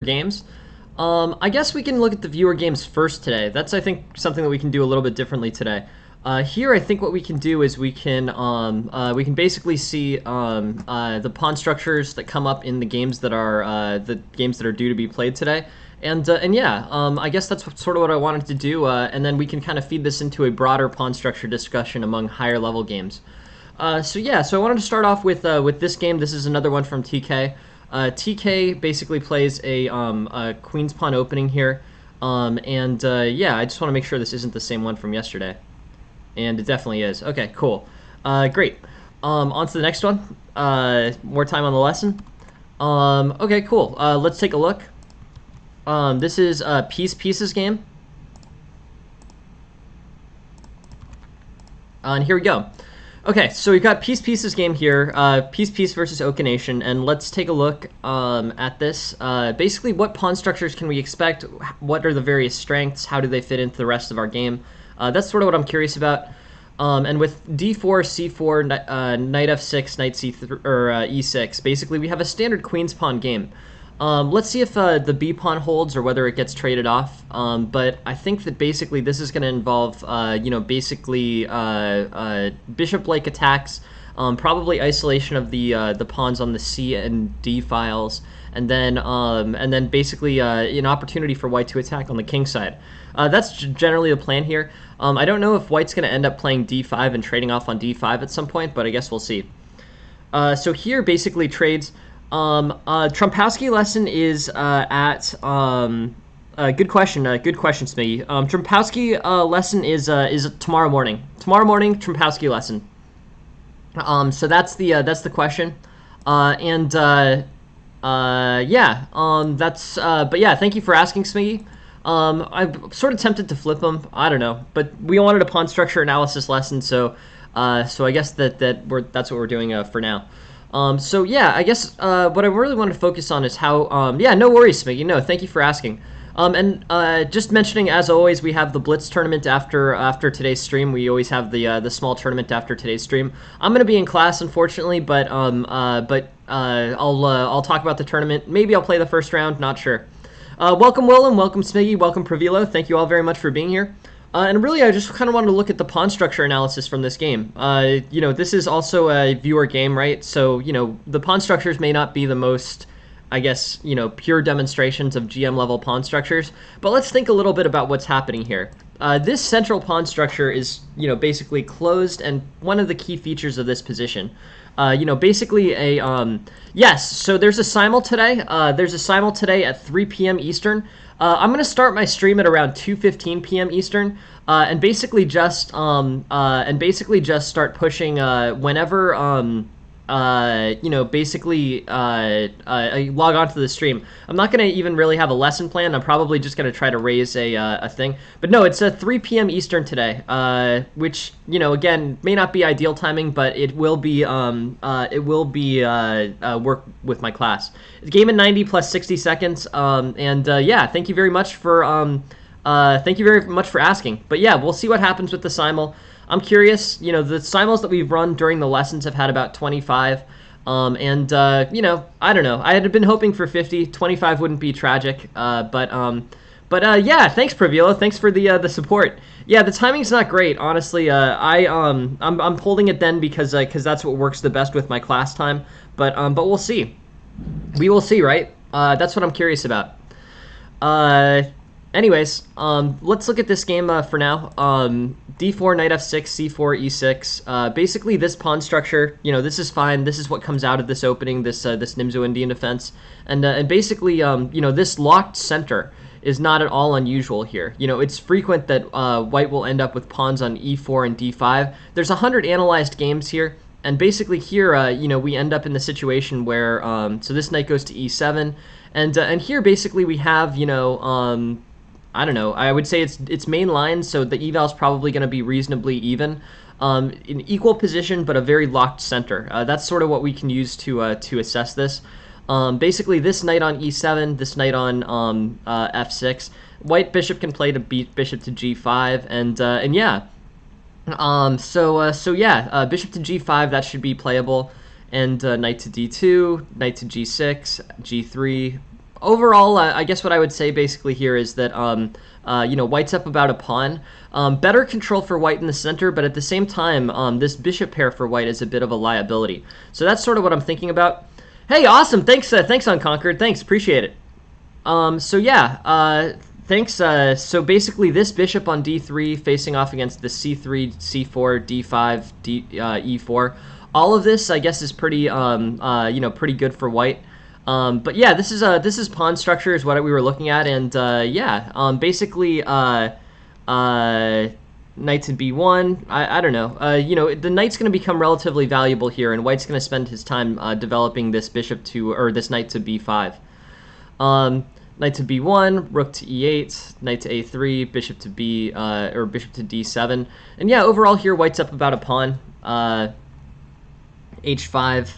games. I guess we can look at the viewer games first today. That's, I think, something that we can do a little bit differently today. Here, I think what we can do is we can basically see the pawn structures that come up in the games that are due to be played today. And yeah, I guess that's sort of what I wanted to do, and then we can kind of feed this into a broader pawn structure discussion among higher level games. So yeah, so I wanted to start off with this game. This is another one from TK. TK basically plays a queen's pawn opening here, and yeah, I just want to make sure this isn't the same one from yesterday, and it definitely is. Okay, cool, great. On to the next one. More time on the lesson. Okay, cool. Let's take a look. This is a Pieces game, and here we go. Okay, so we've got Pieces game here, Piece versus Oka Nation, and let's take a look at this. Basically, what pawn structures can we expect? What are the various strengths? How do they fit into the rest of our game? That's sort of what I'm curious about. And with d4, c4, knight f6, knight c3, or e6, basically we have a standard queen's pawn game. Let's see if the b pawn holds or whether it gets traded off. But I think that basically this is going to involve, bishop-like attacks, probably isolation of the pawns on the c and d files, and then basically an opportunity for white to attack on the king side. That's generally the plan here. I don't know if white's going to end up playing d5 and trading off on d5 at some point, but I guess we'll see. So here basically trades. Trumpowski lesson is good question, Smiggy. Trumpowski lesson is tomorrow morning. Tomorrow morning, Trumpowski lesson. So that's the question. Yeah. But yeah, thank you for asking, Smiggy. I'm sort of tempted to flip them. I don't know, but we wanted a pawn structure analysis lesson, so I guess that's what we're doing for now. So yeah, I guess what I really want to focus on is how, yeah, no worries, Smiggy. No, thank you for asking. Just mentioning, as always, we have the Blitz tournament after today's stream. We always have the small tournament after today's stream. I'm gonna be in class, unfortunately, but I'll talk about the tournament. Maybe I'll play the first round. Not sure. Welcome, Willem. Welcome, Smiggy. Welcome, Pravilo. Thank you all very much for being here. And really, I just kind of wanted to look at the pawn structure analysis from this game. This is also a viewer game, right? So, the pawn structures may not be the most, I guess, pure demonstrations of GM-level pawn structures. But let's think a little bit about what's happening here. This central pawn structure is, basically closed, and one of the key features of this position. Basically a, yes, so there's a simul today. There's a simul today at 3 p.m. Eastern. I'm going to start my stream at around 2:15 p.m. Eastern, and basically just start pushing whenever I log onto the stream. I'm not going to even really have a lesson plan. I'm probably just going to try to raise a thing. But no, it's 3 p.m. Eastern today, which, again, may not be ideal timing, but it will be work with my class. It's game in 90 plus 60 seconds, yeah, thank you very much for asking. But yeah, we'll see what happens with the simul. I'm curious, the simuls that we've run during the lessons have had about 25, I don't know. I had been hoping for 50. 25 wouldn't be tragic, yeah, thanks, Pravilo. Thanks for the support. Yeah, the timing's not great, honestly. I'm holding it then because that's what works the best with my class time, but we'll see. We will see, right? That's what I'm curious about. Anyways, let's look at this game for now. D4, knight f6, c4, e6. Basically, this pawn structure, this is fine. This is what comes out of this opening, this Nimzo Indian defense. And basically, this locked center is not at all unusual here. It's frequent that white will end up with pawns on e4 and d5. There's 100 analyzed games here. And basically here, we end up in the situation where, so this knight goes to e7. And here, basically, we have, I don't know. I would say it's main line, so the eval is probably going to be reasonably even, in equal position, but a very locked center. That's sort of what we can use to assess this. Basically, this knight on e7, this knight on f6. White bishop can play to beat bishop to g5, and yeah. Bishop to g5, that should be playable, and knight to d2, knight to g6, g3. overall, I guess what I would say basically here is that white's up about a pawn. Better control for white in the center, but at the same time, this bishop pair for white is a bit of a liability. So that's sort of what I'm thinking about. Hey, awesome! Thanks, Unconquered. Thanks, appreciate it. So yeah, thanks. So basically, this bishop on d3 facing off against the c3, c4, d5, e4. All of this, I guess, is pretty pretty good for white. But yeah, this is pawn structure is what we were looking at, and basically knight to b1. I don't know. The knight's going to become relatively valuable here, and white's going to spend his time developing this bishop this knight to b5. Knight to b1, rook to e8, knight to a3, bishop to bishop to d7, and yeah, overall here white's up about a pawn. H5.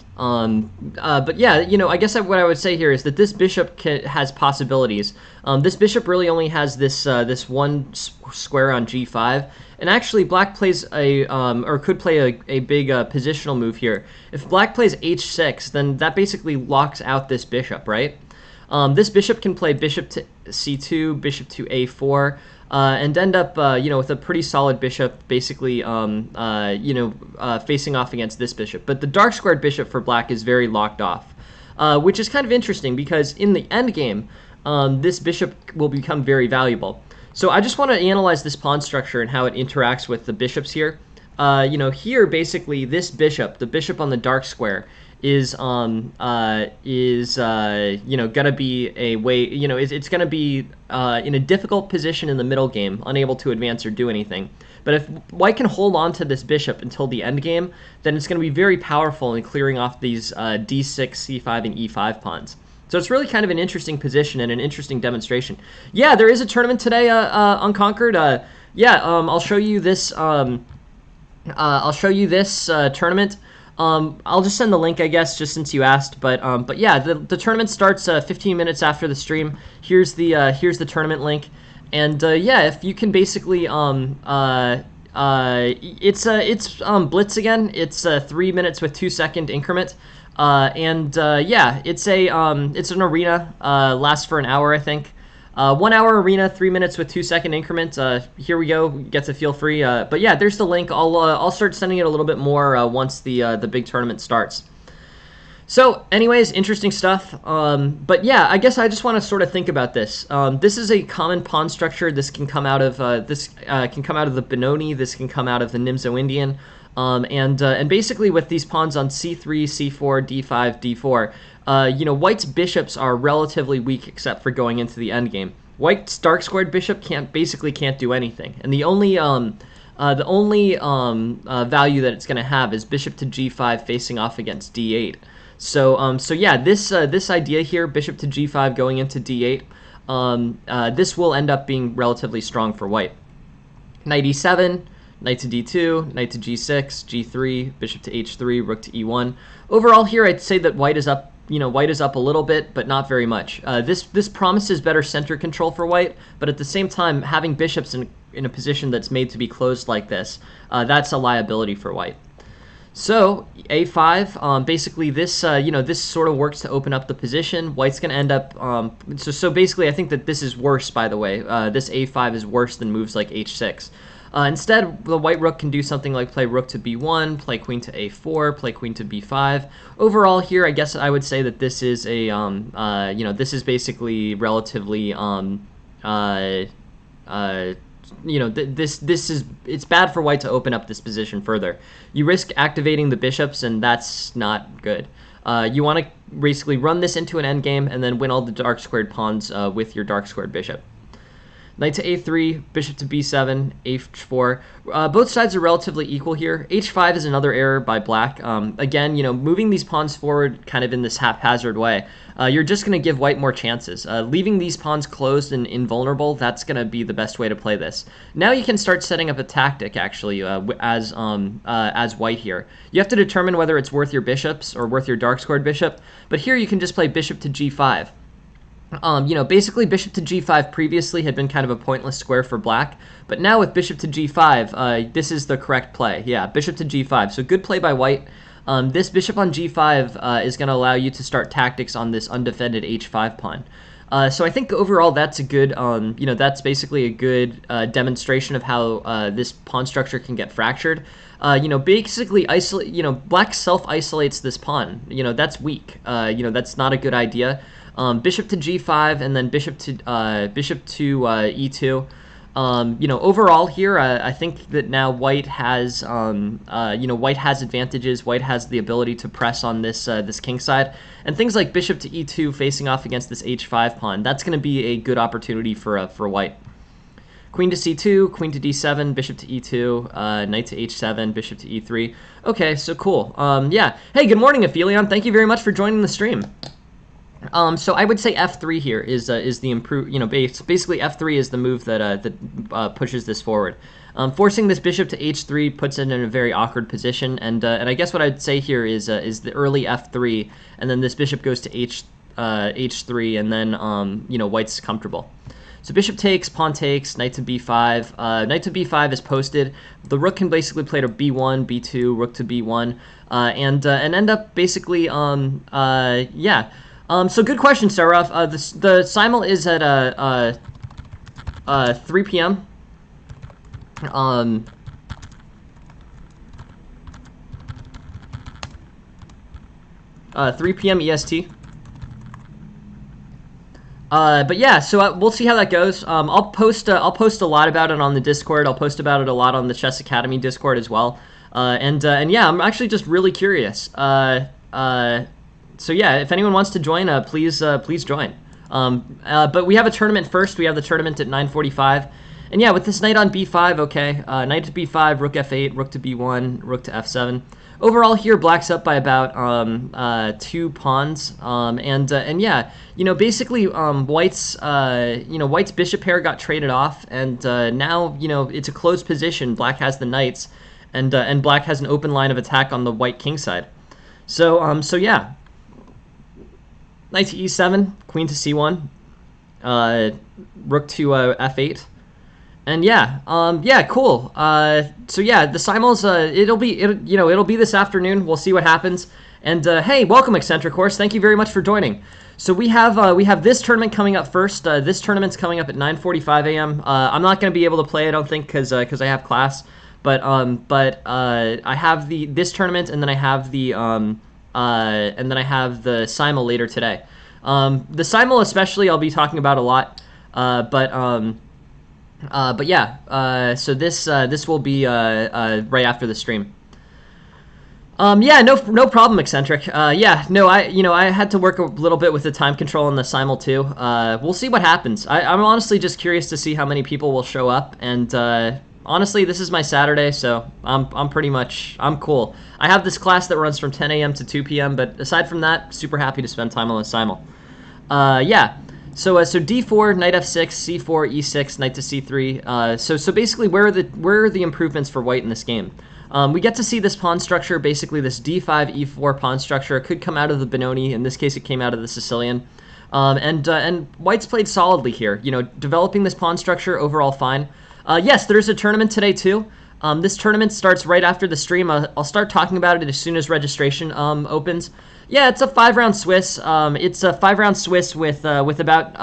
But yeah, I guess what I would say here is that this bishop has possibilities. This bishop really only has this one square on g5, and actually black plays could play a big positional move here. If black plays h6, then that basically locks out this bishop, right? This bishop can play bishop to c2, bishop to a4, and end up, with a pretty solid bishop, basically, facing off against this bishop. But the dark squared bishop for black is very locked off, which is kind of interesting because in the endgame, this bishop will become very valuable. So I just want to analyze this pawn structure and how it interacts with the bishops here. Here basically this bishop, the bishop on the dark square, is gonna be a way, it's gonna be in a difficult position in the middle game, unable to advance or do anything. But if white can hold on to this bishop until the end game, then it's gonna be very powerful in clearing off these d6, c5, and e5 pawns. So it's really kind of an interesting position and an interesting demonstration. Yeah, there is a tournament today, Unconquered. I'll show you this. Tournament. I'll just send the link, I guess, just since you asked. But yeah, the tournament starts 15 minutes after the stream. Here's the tournament link, and if you can basically it's blitz again. It's 3 minutes with 2-second increment, it's an arena. Lasts for an hour, I think. 1 hour arena, 3 minutes with 2-second increments. Here we go. Get to feel free. But yeah, there's the link. I'll start sending it a little bit more once the big tournament starts. So, anyways, interesting stuff. But yeah, I guess I just want to sort of think about this. This is a common pawn structure. This can come out of the Benoni. This can come out of the Nimzo-Indian. And basically with these pawns on c3, c4, d5, d4. White's bishops are relatively weak except for going into the endgame. White's dark squared bishop can't do anything, and the only value that it's going to have is bishop to g5 facing off against d8. So yeah, this idea here, bishop to g5 going into d8, this will end up being relatively strong for white. Knight e7. Knight to d2, knight to g6, g3, bishop to h3, rook to e1. Overall here, I'd say that white is up. White is up a little bit, but not very much. This promises better center control for white, but at the same time, having bishops in a position that's made to be closed like this, that's a liability for white. So a5, basically this this sort of works to open up the position. White's going to end up. So basically, I think that this is worse. By the way, this a5 is worse than moves like h6. Instead, the white rook can do something like play rook to b1, play queen to a4, play queen to b5. Overall here, I guess I would say that this is a, this is basically relatively, it's bad for white to open up this position further. You risk activating the bishops, and that's not good. You want to basically run this into an endgame and then win all the dark squared pawns with your dark squared bishop. Knight to a3, bishop to b7, h4. Both sides are relatively equal here. h5 is another error by black. Again, moving these pawns forward kind of in this haphazard way, you're just going to give white more chances. Leaving these pawns closed and invulnerable, that's going to be the best way to play this. Now you can start setting up a tactic, actually, as white here. You have to determine whether it's worth your bishops or worth your dark squared bishop, but here you can just play bishop to g5. Basically bishop to g5 previously had been kind of a pointless square for black, but now with bishop to g5, this is the correct play. Yeah, bishop to g5. So good play by white. This bishop on g5 is going to allow you to start tactics on this undefended h5 pawn. So I think overall that's a good, that's basically a good demonstration of how this pawn structure can get fractured. Basically isolate. Black self-isolates this pawn. That's weak. That's not a good idea. Bishop to g5 and then bishop to e2. Overall here, I think that now white has, white has advantages. White has the ability to press on this king side, and things like bishop to e2 facing off against this h5 pawn. That's going to be a good opportunity for white. Queen to c2, queen to d7, bishop to e2, knight to h7, bishop to e3. Okay, so cool. Yeah. Hey, good morning, Aphelion. Thank you very much for joining the stream. So I would say f3 here is the improve. Basically f3 is the move that pushes this forward. Forcing this bishop to h3 puts it in a very awkward position, and I guess what I'd say here is the early f3, and then this bishop goes to h3, and then white's comfortable. So bishop takes, pawn takes, knight to b5. Knight to b5 is posted. The rook can basically play to b1, b2, rook to b1, and end up basically yeah. So good question, Saraf. The simul is at 3 p.m. 3 p.m. EST. But yeah, so we'll see how that goes. I'll post a lot about it on the Discord. I'll post about it a lot on the Chess Academy Discord as well. And yeah, I'm actually just really curious. So yeah, if anyone wants to join, please join. But we have a tournament first. We have the tournament at 9:45. And yeah, with this knight on b5, okay. Knight to b5, rook f8, rook to b1, rook to f7. Overall here, black's up by about 2 pawns. And yeah, basically white's white's bishop pair got traded off, and now it's a closed position. Black has the knights, and black has an open line of attack on the white king side. So so yeah. Knight to e7, queen to c1, rook to f8, and yeah, yeah, cool. So yeah, the simuls, it'll be this afternoon. We'll see what happens. And hey, welcome, Eccentric Horse. Thank you very much for joining. So we have this tournament coming up first. This tournament's coming up at 9:45 a.m. I'm not going to be able to play, I don't think, because I have class. But I have this tournament, and then I have the simul later today. The simul especially I'll be talking about a lot, but yeah. So this will be right after the stream. Yeah, no problem, Eccentric. Yeah, no, I had to work a little bit with the time control on the simul too. We'll see what happens. I'm honestly just curious to see how many people will show up, and honestly, this is my Saturday, so I'm cool. I have this class that runs from 10 a.m. to 2 p.m., but aside from that, super happy to spend time on the simul. Yeah. So d4, knight f6, c4, e6, knight to c3. So basically, where are the improvements for white in this game? We get to see this pawn structure, basically this d5, e4 pawn structure. It could come out of the Benoni. In this case, it came out of the Sicilian. And white's played solidly here. Developing this pawn structure, overall fine. Yes, there's a tournament today too. This tournament starts right after the stream. I'll start talking about it as soon as registration opens. Yeah, it's a 5-round Swiss. It's a 5-round Swiss with about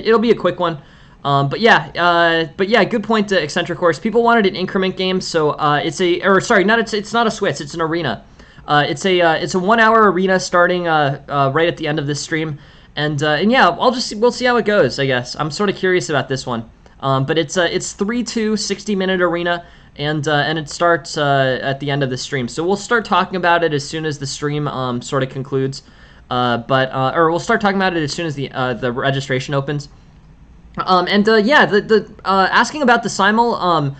it'll be a quick one. But yeah, good point to Eccentric Horse. People wanted an increment game, so it's not a Swiss. It's an arena. It's a 1-hour arena starting right at the end of this stream, and yeah, we'll see how it goes. I guess I'm sort of curious about this one. But it's 3-2 60-minute arena, and it starts at the end of the stream. So we'll start talking about it as soon as the stream sort of concludes. Or we'll start talking about it as soon as the registration opens. Yeah, the asking about the simul,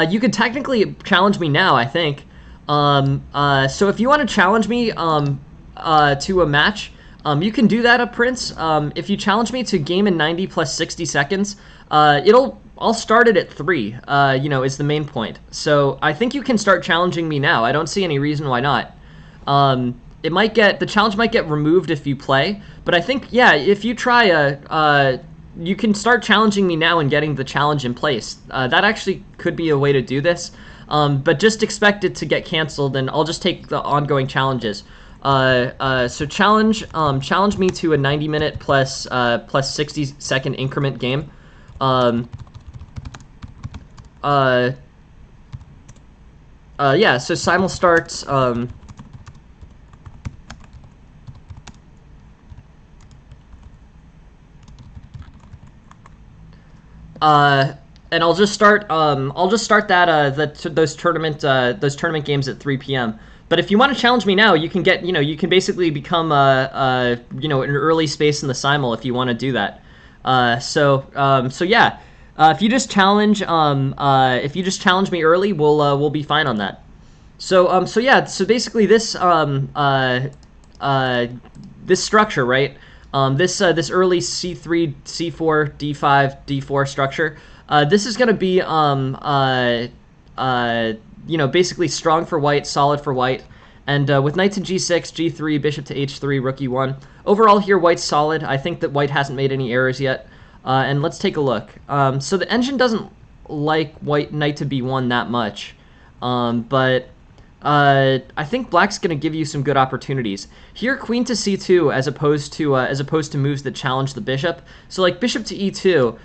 you could technically challenge me now, I think. So if you want to challenge me to a match, you can do that, Prince. If you challenge me to game in 90 plus 60 seconds, I'll start it at 3, is the main point. So I think you can start challenging me now. I don't see any reason why not. The challenge might get removed if you play, but I think, yeah, if you try you can start challenging me now and getting the challenge in place. That actually could be a way to do this. But just expect it to get canceled, and I'll just take the ongoing challenges. So challenge me to a 90-minute plus 60-second increment game. Yeah. So simul starts. And I'll just start that those tournament games at 3 p.m. But if you want to challenge me now, you can get you can basically become an early space in the simul if you want to do that. So yeah, if you just challenge me early, we'll be fine on that. So yeah, so basically this this structure, right? This early C3, C4, D5, D4 structure. This is going to be basically strong for white, solid for white, and with knight to G6, G3, bishop to H3, rook E1. Overall here, white's solid. I think that white hasn't made any errors yet. And let's take a look. So the engine doesn't like white knight to B1 that much, but I think black's going to give you some good opportunities. Here, queen to C2 as opposed to moves that challenge the bishop. So like bishop to E2,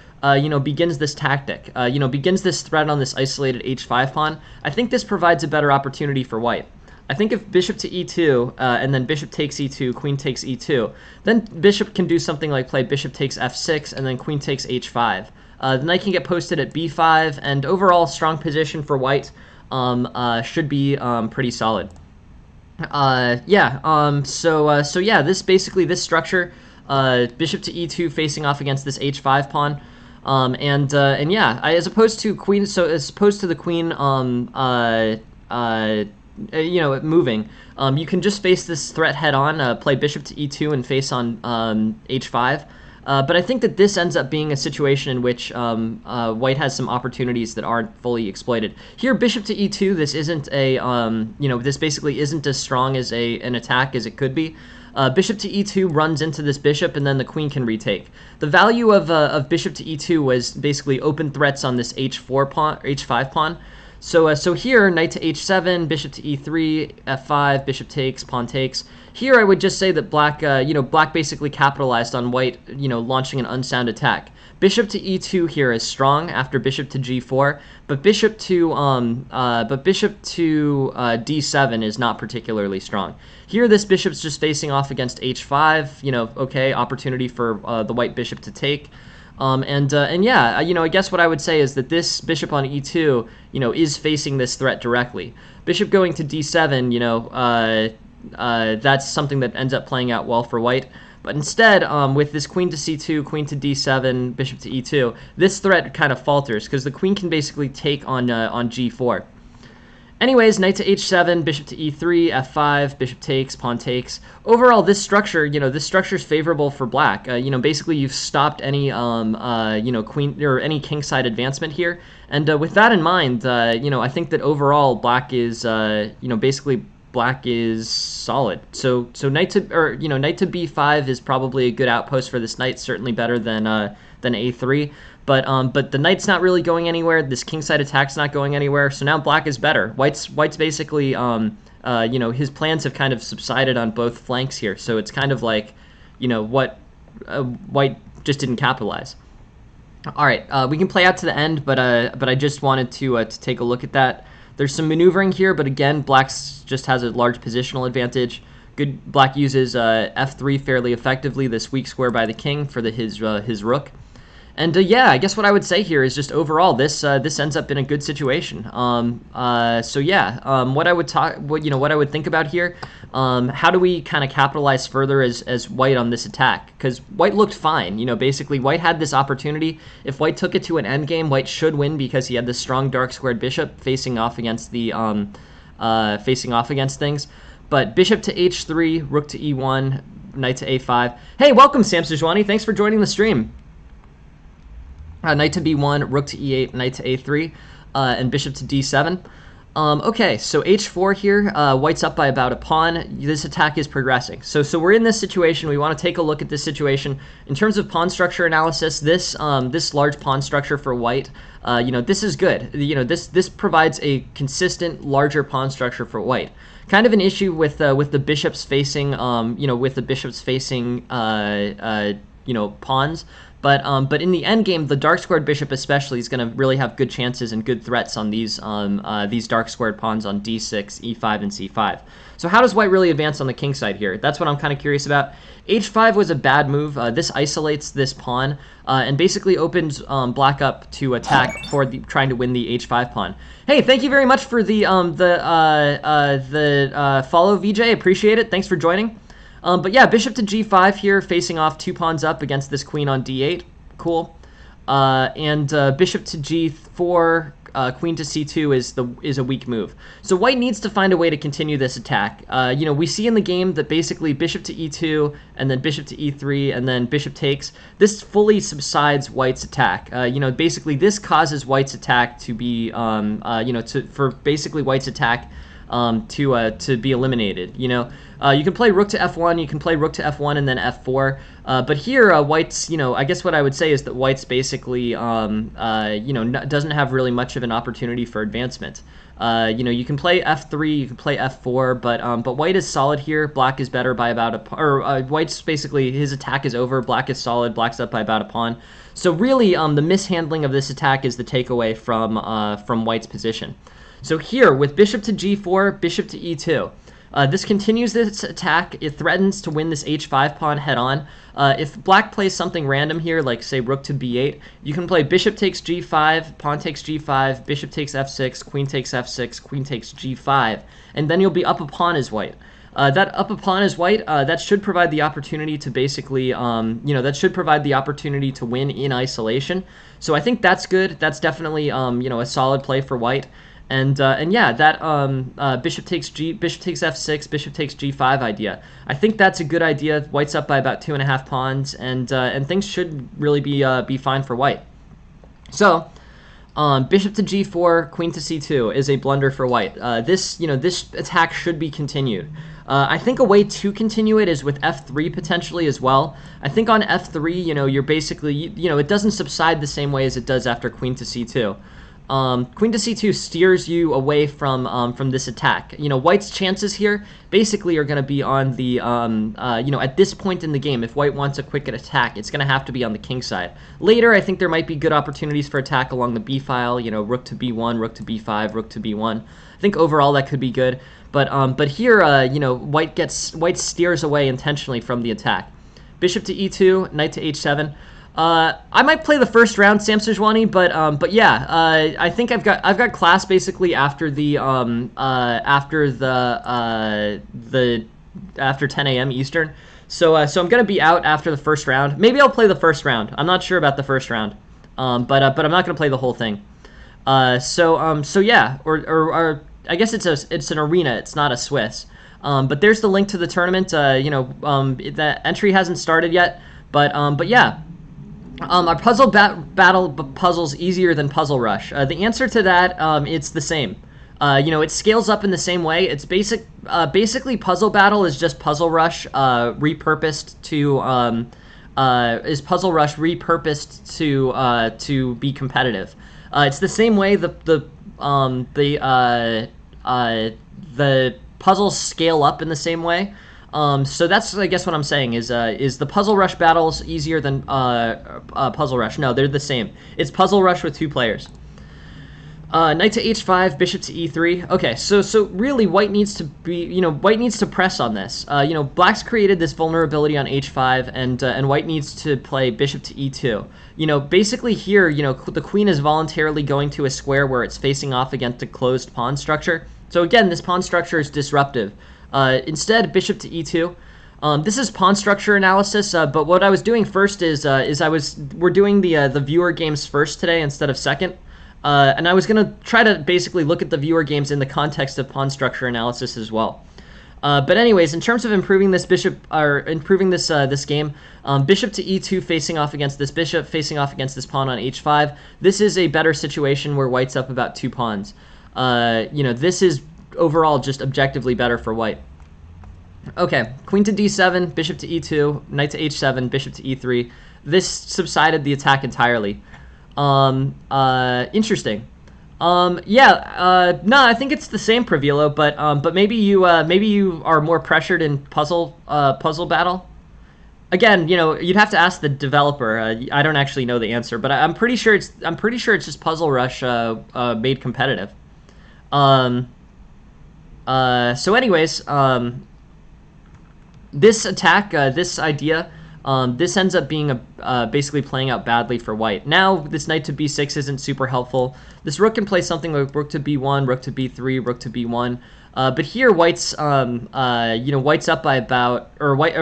begins this tactic. Begins this threat on this isolated H5 pawn. I think this provides a better opportunity for white. I think if bishop to E2 and then bishop takes E2, queen takes E2, then bishop can do something like play bishop takes F6 and then queen takes H5. The knight can get posted at B5, and overall strong position for white. Should be pretty solid. So yeah, this structure, bishop to E2 facing off against this H5 pawn, and yeah, as opposed to queen, so as opposed to the queen, moving, you can just face this threat head on, play bishop to E2 and face on H5. But I think that this ends up being a situation in which white has some opportunities that aren't fully exploited. Here, bishop to E2, this isn't a, this basically isn't as strong as an attack as it could be. Bishop to E2 runs into this bishop, and then the queen can retake. The value of bishop to E2 was basically open threats on this H4 pawn, H5 pawn. So here, knight to H7, bishop to E3, F5, bishop takes, pawn takes. Here, I would just say that black, black basically capitalized on white, launching an unsound attack. Bishop to E2 here is strong after bishop to G4, but bishop to D7 is not particularly strong. Here, this bishop's just facing off against H5. Okay, opportunity for the white bishop to take. And yeah, I guess what I would say is that this bishop on E2, is facing this threat directly. Bishop going to D7, that's something that ends up playing out well for white. But instead, with this queen to C2, queen to D7, bishop to E2, this threat kind of falters because the queen can basically take on G4. Anyways, knight to H7, bishop to E3, F5, bishop takes, pawn takes. Overall, this structure, this structure is favorable for black. Basically you've stopped any, queen or any kingside advancement here. And with that in mind, I think that overall black is, basically black is solid. So knight to B5 is probably a good outpost for this knight. Certainly better than A3. But the knight's not really going anywhere. This kingside attack's not going anywhere. So now black is better. White's basically, his plans have kind of subsided on both flanks here. So it's kind of like, what white just didn't capitalize. All right, we can play out to the end, but I just wanted to take a look at that. There's some maneuvering here, but again, black just has a large positional advantage. Black uses F3 fairly effectively, this weak square by the king for his rook. And yeah, I guess what I would say here is just overall this ends up in a good situation. So yeah, what I would think about here, how do we kind of capitalize further as white on this attack? Because white looked fine. Basically white had this opportunity. If white took it to an endgame, white should win because he had this strong dark squared bishop facing off against the things. But bishop to H3, rook to E1, knight to A5. Hey, welcome Sam Sejwani. Thanks for joining the stream. Knight to B1, rook to E8, knight to A3, and bishop to D7. Okay, so h4 here, white's up by about a pawn. This attack is progressing. So we're in this situation. We want to take a look at this situation. In terms of pawn structure analysis, this large pawn structure for white, this is good. This provides a consistent larger pawn structure for white. Kind of an issue with the bishops facing, pawns. But in the endgame, the dark squared bishop especially is going to really have good chances and good threats on these dark squared pawns on d6, e5, and c5. So how does white really advance on the king side here? That's what I'm kind of curious about. h5 was a bad move. This isolates this pawn and basically opens black up to attack for trying to win the h5 pawn. Hey, thank you very much for the follow, VJ. Appreciate it. Thanks for joining. But yeah, bishop to g5 here, facing off 2 pawns up against this queen on d8. Cool. And bishop to g4, queen to c2 is a weak move. So white needs to find a way to continue this attack. We see in the game that basically bishop to e2, and then bishop to e3, and then bishop takes. This fully subsides white's attack. Basically this causes white's attack to be, for basically white's attack to be eliminated. You can play rook to f1, you can play rook to f1 and then f4, but here white's, I guess what I would say is that white's basically, doesn't have really much of an opportunity for advancement. You can play f3, you can play f4, but white is solid here. Black is better by about a pawn, white's basically, his attack is over, black is solid, black's up by about a pawn. So really, the mishandling of this attack is the takeaway from white's position. So here, with bishop to g4, bishop to e2, this continues this attack. It threatens to win this h5 pawn head-on. If black plays something random here, like, say, rook to b8, you can play bishop takes g5, pawn takes g5, bishop takes f6, queen takes f6, queen takes g5, and then you'll be up a pawn as white. That up a pawn as white, that should provide the opportunity to basically, that should provide the opportunity to win in isolation. So I think that's good. That's definitely, a solid play for white. And yeah, that bishop takes f6, bishop takes g5 idea. I think that's a good idea. White's up by about 2.5 pawns, and things should really be fine for white. So, bishop to g4, queen to c2 is a blunder for white. This attack should be continued. I think a way to continue it is with f3 potentially as well. I think on f3, you're basically, it doesn't subside the same way as it does after queen to c2. Queen to c2 steers you away from this attack. White's chances here basically are going to be on the, at this point in the game, if white wants a quick attack, it's going to have to be on the king side. Later, I think there might be good opportunities for attack along the b file, rook to b1, rook to b5, rook to b1. I think overall that could be good, but here, white steers away intentionally from the attack. Bishop to e2, knight to h7. I might play the first round, Sam Sejwani, but yeah, I think I've got class basically after the after 10 a.m. Eastern. So I'm gonna be out after the first round. Maybe I'll play the first round. I'm not sure about the first round, but I'm not gonna play the whole thing. So yeah, or I guess it's an arena. It's not a Swiss. But there's the link to the tournament. The entry hasn't started yet, but yeah. Are puzzle battle puzzles easier than Puzzle Rush? The answer to that, it's the same. It scales up in the same way. It's basically Puzzle Battle is just Puzzle Rush repurposed to be competitive. It's the same way the puzzles scale up in the same way. So that's, I guess, what I'm saying is the Puzzle Rush battles easier than Puzzle Rush? No, they're the same. It's Puzzle Rush with 2 players. Knight to h5, bishop to e3. Okay, so really, white needs to press on this. Black's created this vulnerability on h5, and white needs to play bishop to e2. Basically here, the queen is voluntarily going to a square where it's facing off against a closed pawn structure. So again, this pawn structure is disruptive. Instead, bishop to e2. This is pawn structure analysis, but what I was doing first is we're doing the viewer games first today instead of second, and I was gonna try to basically look at the viewer games in the context of pawn structure analysis as well. But anyways, in terms of improving this bishop or improving this game, bishop to e2 facing off against this bishop, facing off against this pawn on h5. This is a better situation where white's up about 2 pawns. this is overall just objectively better for white. Okay, queen to d7, bishop to e2, knight to h7, bishop to e3. This subsided the attack entirely. Interesting. Yeah, no, I think it's the same, Pravilo, but maybe you are more pressured in puzzle battle. Again, you'd have to ask the developer. I don't actually know the answer, but I'm pretty sure it's just Puzzle Rush made competitive. So anyways, this attack, this idea, this ends up being basically playing out badly for white. Now this knight to b6 isn't super helpful. This rook can play something like rook to b1, rook to b3, rook to b1. But here white's white's up by about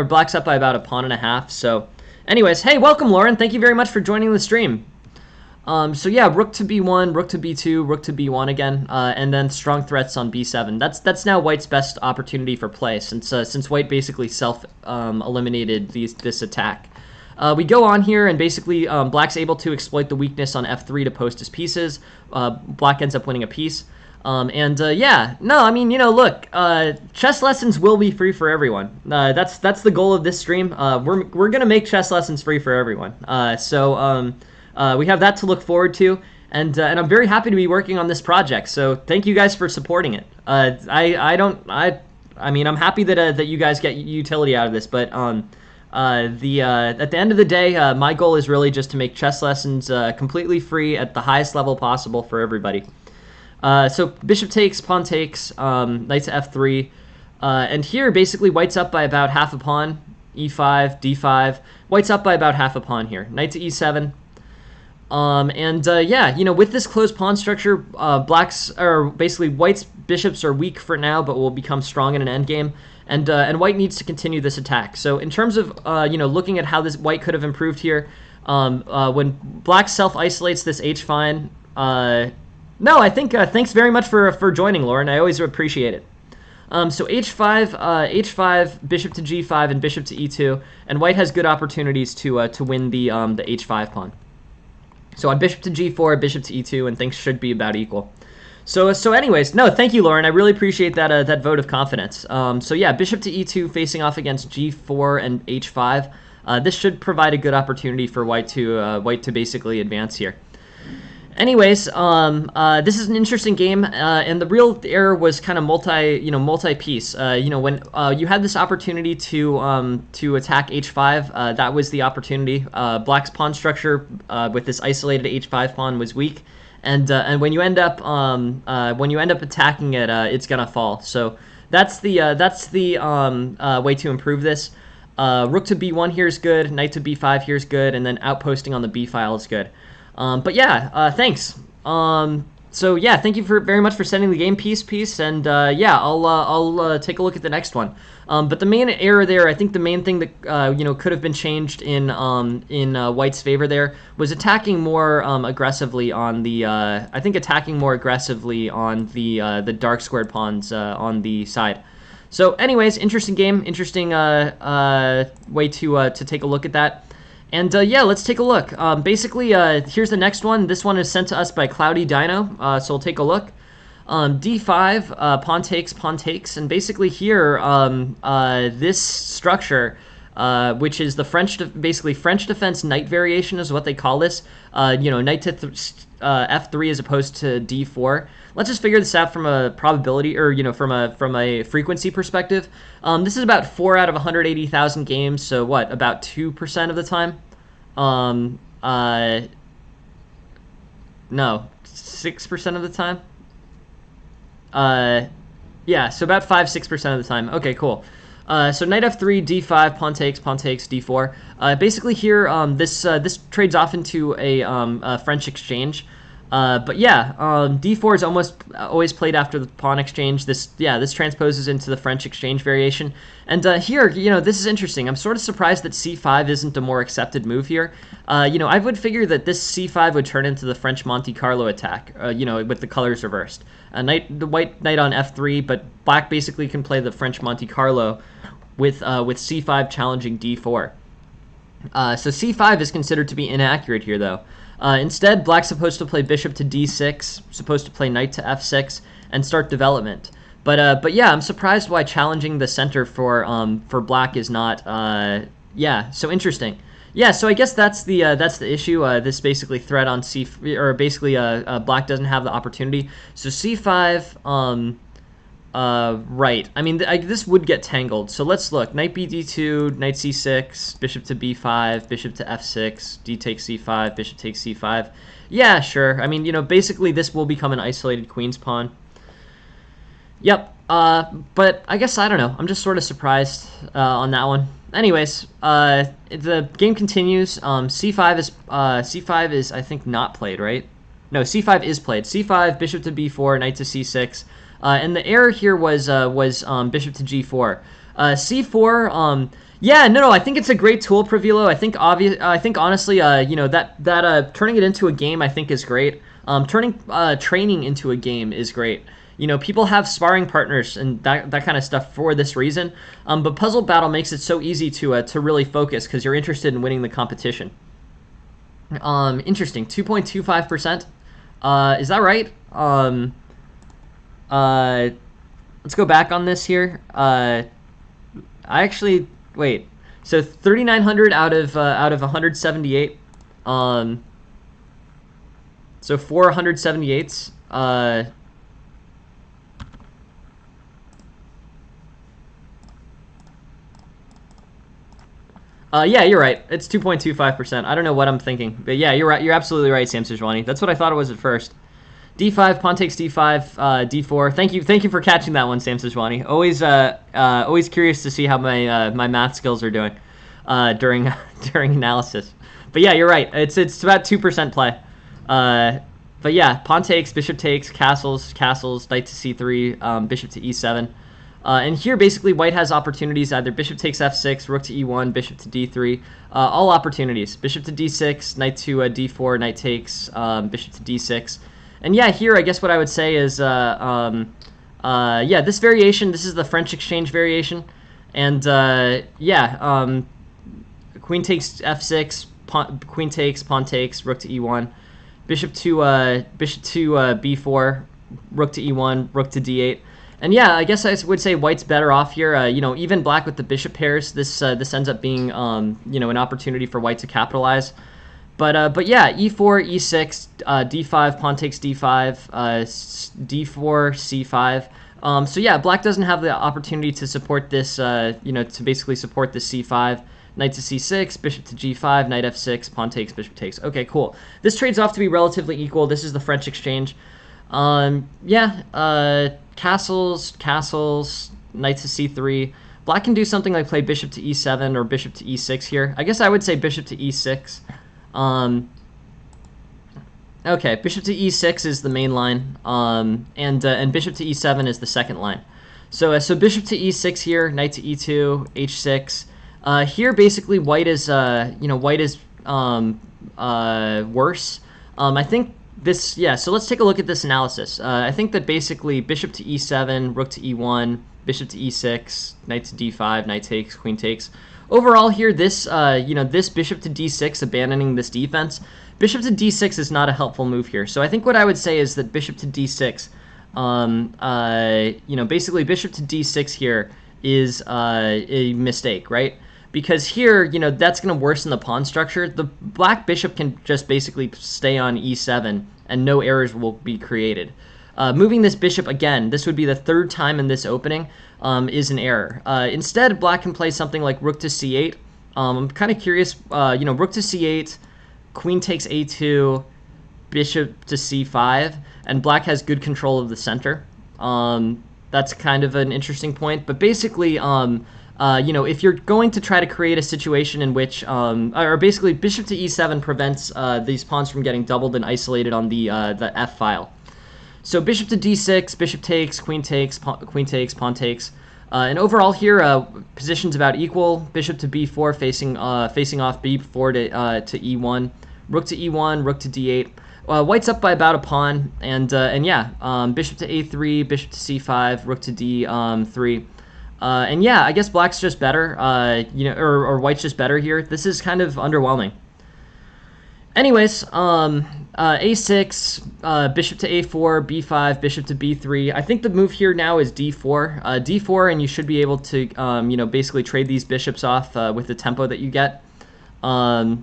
black's up by about a pawn and a half. So anyways, hey, welcome Lauren. Thank you very much for joining the stream. So yeah, rook to b1, rook to b2, rook to b1 again, and then strong threats on b7. That's now white's best opportunity for play since white basically eliminated this attack. We go on here, and basically black's able to exploit the weakness on f3 to post his pieces. Black ends up winning a piece. Yeah, no, I mean, look, chess lessons will be free for everyone. That's the goal of this stream. We're gonna make chess lessons free for everyone. We have that to look forward to, and I'm very happy to be working on this project. So thank you guys for supporting it. I mean, I'm happy that you guys get utility out of this, but at the end of the day, my goal is really just to make chess lessons completely free at the highest level possible for everybody. So bishop takes, pawn takes, knight to f3, and here basically white's up by about half a pawn, e5, d5. White's up by about half a pawn here, knight to e7. Yeah, with this closed pawn structure, basically white's bishops are weak for now, but will become strong in an endgame, and white needs to continue this attack. So in terms of looking at how this white could have improved here, when black self-isolates this h-fine. No, I think thanks very much for joining, Lauren. I always appreciate it. So h5, bishop to g5, and bishop to e2, and white has good opportunities to win the h5 pawn. So on bishop to g4, bishop to e2, and things should be about equal. So anyways, no, thank you, Lauren. I really appreciate that vote of confidence. So yeah, bishop to e2 facing off against g4 and h5. This should provide a good opportunity for white to basically advance here. Anyways, this is an interesting game, and the real error was kind of multi-piece. When you had this opportunity to attack h5, that was the opportunity. Black's pawn structure with this isolated h5 pawn was weak, and when you end up attacking it, it's gonna fall. So that's the way to improve this. Rook to b1 here is good. Knight to b5 here is good, and then outposting on the b file is good. But yeah, thanks. So yeah, thank you very much for sending the game piece, and yeah, I'll take a look at the next one. But the main error there, I think the main thing that could have been changed in White's favor there was attacking more aggressively on the the dark squared pawns on the side. So anyways, interesting game, interesting way to take a look at that. And yeah, let's take a look. Basically, here's the next one. This one is sent to us by Cloudy Dino, so we'll take a look. D5, pawn takes, and basically here, this structure, which is the French defense knight variation is what they call this. Knight to f3 as opposed to d4. Let's just figure this out from a probability, or from a frequency perspective. This is about 4 out of 180,000 games, so what, about 2% of the time? No, 6% of the time? Yeah, so about 5-6% of the time. Okay, cool. So knight f3, d5, pawn takes, d4. Basically here, this trades off into a French exchange. But yeah, d4 is almost always played after the pawn exchange. This transposes into the French exchange variation. And here, this is interesting. I'm sort of surprised that c5 isn't a more accepted move here. I would figure that this c5 would turn into the French Monte Carlo attack, with the colors reversed. The white knight on f3, but black basically can play the French Monte Carlo with c5 challenging d4. So c5 is considered to be inaccurate here, though. Instead, black's supposed to play bishop to d6, supposed to play knight to f6, and start development. But yeah, I'm surprised why challenging the center for black is not. Yeah, so interesting. Yeah, so I guess that's the issue. This basically threat on c, or basically black doesn't have the opportunity. So c5. Right. I mean, this would get tangled. So let's look. Knight bd2, knight c6, bishop to b5, bishop to f6, d takes c5, bishop takes c5. Yeah, sure. I mean, basically this will become an isolated queen's pawn. Yep. But I guess, I don't know. I'm just sort of surprised on that one. Anyways, the game continues. C5 is I think not played, right? No, c5 is played. c5, bishop to b4, knight to c6. And the error here was bishop to g4. C4. Yeah, no, I think it's a great tool, Pravilo. I think honestly, that turning it into a game, I think is great. Turning training into a game is great. People have sparring partners and that kind of stuff for this reason. But Puzzle Battle makes it so easy to really focus because you're interested in winning the competition. Interesting. 2.25%. Is that right? Let's go back on this here. I actually wait. So 3,900 out of 178. So 478s. Yeah, you're right. It's 2.25%. I don't know what I'm thinking, but yeah, you're right. You're absolutely right, Sam Sejwani. That's what I thought it was at first. D5, pawn takes D5, D4. Thank you for catching that one, Sam Sejwani. Always curious to see how my math skills are doing during analysis. But yeah, you're right. It's about 2% play. But yeah, pawn takes, bishop takes, castles, knight to c3, bishop to e7. And here, basically, white has opportunities, either bishop takes f6, rook to e1, bishop to d3. All opportunities. Bishop to d6, knight to d4, knight takes, bishop to d6. And yeah, here, I guess what I would say is, yeah, this variation, this is the French exchange variation. And yeah, queen takes f6, queen takes, pawn takes, rook to e1, bishop to b4, rook to e1, rook to d8. And yeah, I guess I would say white's better off here. Even black with the bishop pairs, this ends up being an opportunity for white to capitalize. But yeah, e4, e6, d5, pawn takes d5, d4, c5. So yeah, black doesn't have the opportunity to support this, to basically support this c5. Knight to c6, bishop to g5, knight f6, pawn takes, bishop takes. Okay, cool. This trades off to be relatively equal. This is the French exchange. Yeah, castles, knight to c3. Black can do something like play bishop to e7 or bishop to e6 here. I guess I would say bishop to e6. Okay, bishop to e6 is the main line, and bishop to e7 is the second line. So bishop to e6 here, knight to e2, h6. Here basically white is worse. I think this, yeah. So let's take a look at this analysis. I think that basically bishop to e7, rook to e1, bishop to e6, knight to d5, knight takes, queen takes. Overall here, this this bishop to d6, abandoning this defense, bishop to d6 is not a helpful move here. So I think what I would say is that bishop to d6, basically bishop to d6 here is a mistake, right? Because here, that's going to worsen the pawn structure. The black bishop can just basically stay on e7, and no errors will be created. Moving this bishop again, this would be the third time in this opening, is an error. Instead, black can play something like rook to c8. I'm kind of curious, rook to c8, queen takes a2, bishop to c5, and black has good control of the center. That's kind of an interesting point. But basically, if you're going to try to create a situation in which, or basically bishop to e7 prevents these pawns from getting doubled and isolated on the f file. So bishop to d6, bishop takes, queen takes, pawn takes. And overall here, position's about equal. Bishop to b4 facing off b4 to e1, rook to e1, rook to d8. White's up by about a pawn, and yeah, bishop to a3, bishop to c5, rook to d3. And yeah, I guess black's just better, or white's just better here. This is kind of underwhelming. Anyways, a6, bishop to a4, b5, bishop to b3. I think the move here now is d4. D4, and you should be able to, basically trade these bishops off with the tempo that you get. D4,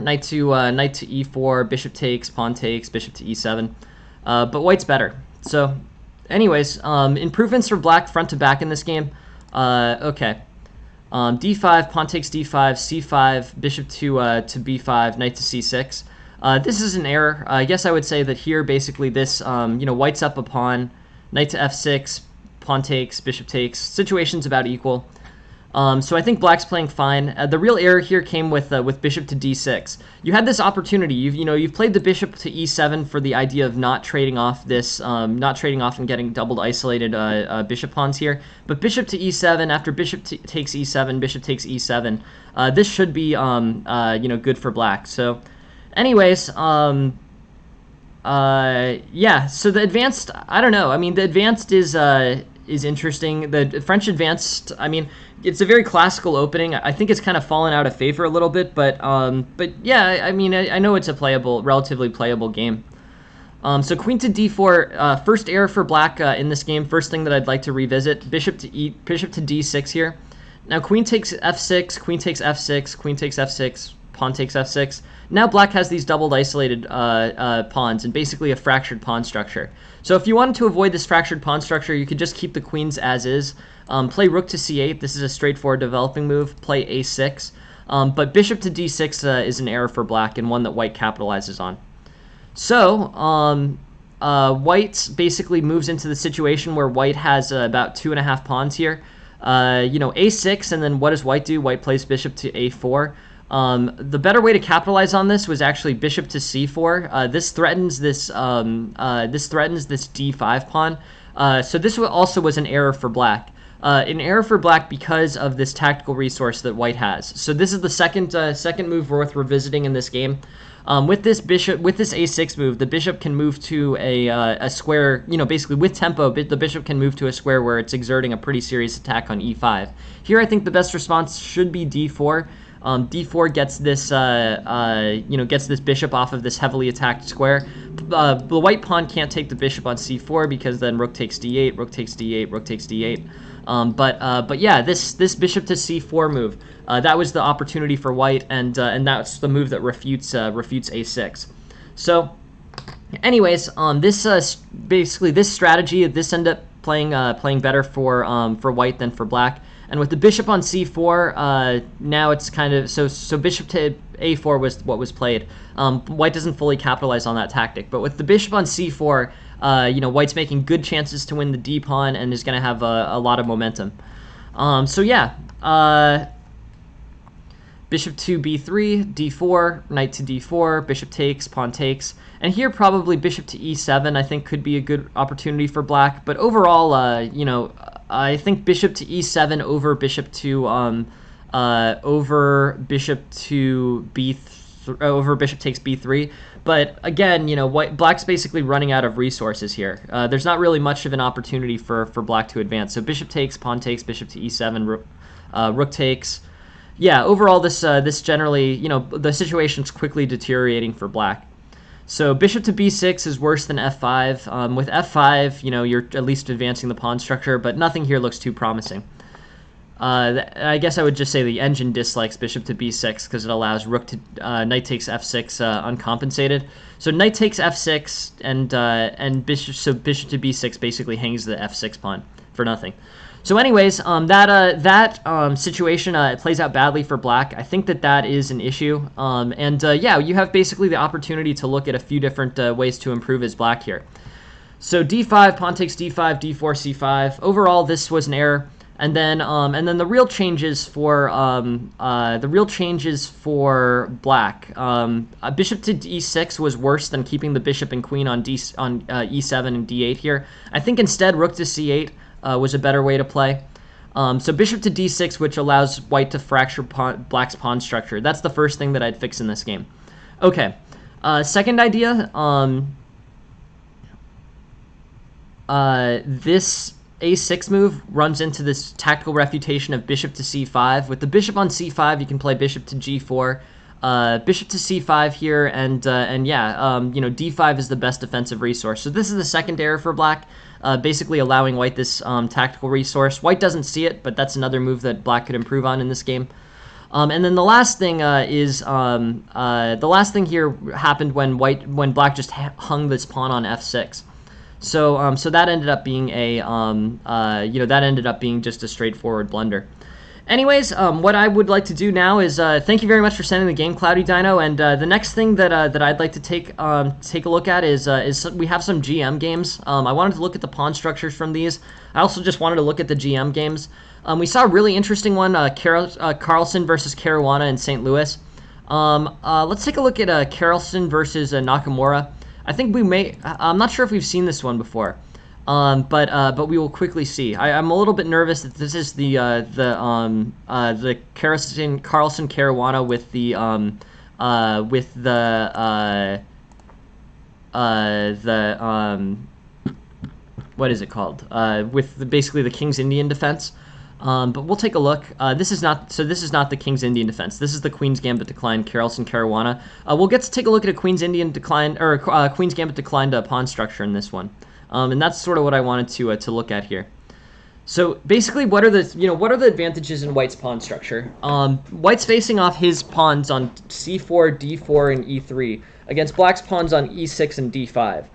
knight to e4, bishop takes, pawn takes, bishop to e7. But white's better. So, anyways, improvements for black front to back in this game. Okay. D5, pawn takes d5, c5, bishop to b5, knight to c6. This is an error. I guess I would say that here, basically, this, white's up a pawn, knight to f6, pawn takes, bishop takes. Situation's about equal. So I think black's playing fine. The real error here came with bishop to d6. You had this opportunity. You've played the bishop to e7 for the idea of not trading off this, not trading off and getting doubled isolated bishop pawns here. But bishop to e7 after bishop takes e7, bishop takes e7. This should be good for black. So, anyways, yeah. So the advanced, I don't know. I mean, the advanced is interesting. The French advanced, I mean, it's a very classical opening. I think it's kind of fallen out of favor a little bit, but yeah, I mean, I know it's a relatively playable game. So queen to d4, first error for black in this game. First thing that I'd like to revisit: bishop to d6 here. Now queen takes f6, queen takes f6, queen takes f6, pawn takes f6. Now black has these doubled isolated pawns and basically a fractured pawn structure. So if you wanted to avoid this fractured pawn structure, you could just keep the queens as is. Play rook to c8. This is a straightforward developing move. Play a6. But bishop to d6 is an error for black and one that white capitalizes on. So white basically moves into the situation where white has about 2.5 pawns here. A6, and then what does white do? White plays bishop to a4. The better way to capitalize on this was actually bishop to c4. This threatens this d5 pawn. So this also was an error for black. An error for black because of this tactical resource that white has. So this is the second move worth revisiting in this game. With this a6 move, the bishop can move to a square. Basically with tempo, the bishop can move to a square where it's exerting a pretty serious attack on e5. Here, I think the best response should be d4. D4 gets this, gets this bishop off of this heavily attacked square. The white pawn can't take the bishop on c4 because then rook takes d8, rook takes d8, rook takes d8. But yeah, this bishop to c4 move, that was the opportunity for white, and that's the move that refutes a6. So, anyways, basically this strategy, this ended up playing better for white than for black. And with the bishop on c4, now it's kind of so bishop to a4 was what was played. White doesn't fully capitalize on that tactic, but with the bishop on c4, white's making good chances to win the d pawn and is going to have a lot of momentum. So yeah, bishop to b3, d4, knight to d4, bishop takes, pawn takes. And here probably bishop to e7 I think could be a good opportunity for black. But overall, I think bishop to e7 over bishop to over bishop takes b3. But again, black's basically running out of resources here. There's not really much of an opportunity for black to advance. So bishop takes, pawn takes, bishop to e7, rook takes. Yeah, overall this generally, the situation's quickly deteriorating for black. So bishop to b6 is worse than f5. With f5, you're at least advancing the pawn structure, but nothing here looks too promising. I guess I would just say the engine dislikes bishop to b6 because it allows knight takes f6 uncompensated. So knight takes f6 and bishop to b6 basically hangs the f6 pawn for nothing. So anyways, that situation it plays out badly for black. I think that is an issue. Yeah, you have basically the opportunity to look at a few different ways to improve as black here. So d5, pawn takes d5, d4, c5. Overall, this was an error. And then the real changes for black. Bishop to e6 was worse than keeping the bishop and queen on e7 and d8 here. I think instead rook to c8 was a better way to play. So bishop to d6, which allows white to fracture black's pawn structure. That's the first thing that I'd fix in this game. Okay, second idea. This a6 move runs into this tactical refutation of bishop to c5. With the bishop on c5, you can play bishop to g4, bishop to c5 here, and yeah, d5 is the best defensive resource. So this is the second error for black, basically allowing white this tactical resource. White doesn't see it, but that's another move that black could improve on in this game. And then the last thing the last thing here happened when black just hung this pawn on f6. So that ended up being just a straightforward blunder. Anyways, what I would like to do now is thank you very much for sending the game, Cloudy Dino. And the next thing that I'd like to take a look at is we have some GM games. I wanted to look at the pawn structures from these. I also just wanted to look at the GM games. We saw a really interesting one, Carlsen versus Caruana in St. Louis. Let's take a look at Carlsen versus Nakamura. I think we may. I'm not sure if we've seen this one before, but we will quickly see. I'm a little bit nervous that this is the Carlsen Caruana what is it called? With basically the King's Indian defense. But we'll take a look. This is not the King's Indian defense. This is the Queen's Gambit declined Carlsen Caruana. We'll get to take a look at a Queen's Indian declined or Queen's Gambit declined pawn structure in this one, and that's sort of what I wanted to look at here. So basically, what are the advantages in White's pawn structure? White's facing off his pawns on c4, d4, and e3 against Black's pawns on e6 and d5.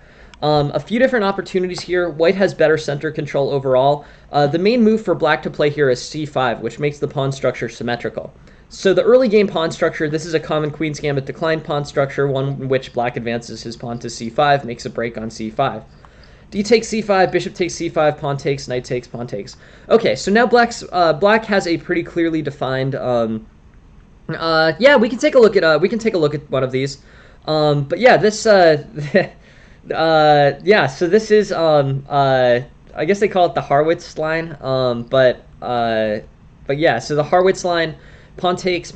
A few different opportunities here. White has better center control overall. The main move for Black to play here is c5, which makes the pawn structure symmetrical. So the early game pawn structure, this is a common Queen's Gambit declined pawn structure, one in which Black advances his pawn to c5, makes a break on c5. D takes c5, bishop takes c5, pawn takes, knight takes, pawn takes. Okay, so now Black has a pretty clearly defined. Yeah, we can take a look at one of these. But yeah, this. Yeah, so this is I guess they call it the Harwitz line, but yeah, so the Harwitz line, pawn takes,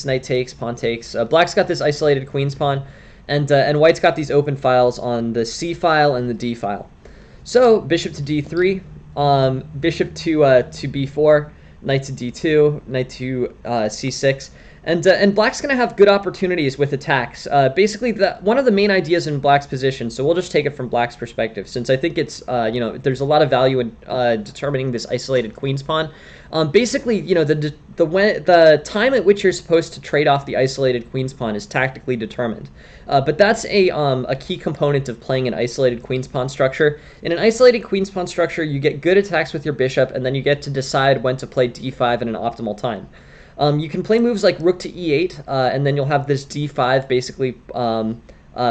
knight takes, pawn takes. Black's got this isolated queen's pawn, and White's got these open files on the c file and the d file. So bishop to d3, bishop to b4, knight to d2, knight to c6. And Black's going to have good opportunities with attacks. Basically, one of the main ideas in Black's position, so we'll just take it from Black's perspective, since I think it's, there's a lot of value in determining this isolated queen's pawn. Basically, the time at which you're supposed to trade off the isolated queen's pawn is tactically determined. But that's a key component of playing an isolated queen's pawn structure. In an isolated queen's pawn structure, you get good attacks with your bishop, and then you get to decide when to play d5 at an optimal time. You can play moves like rook to e8, and then you'll have this d5 basically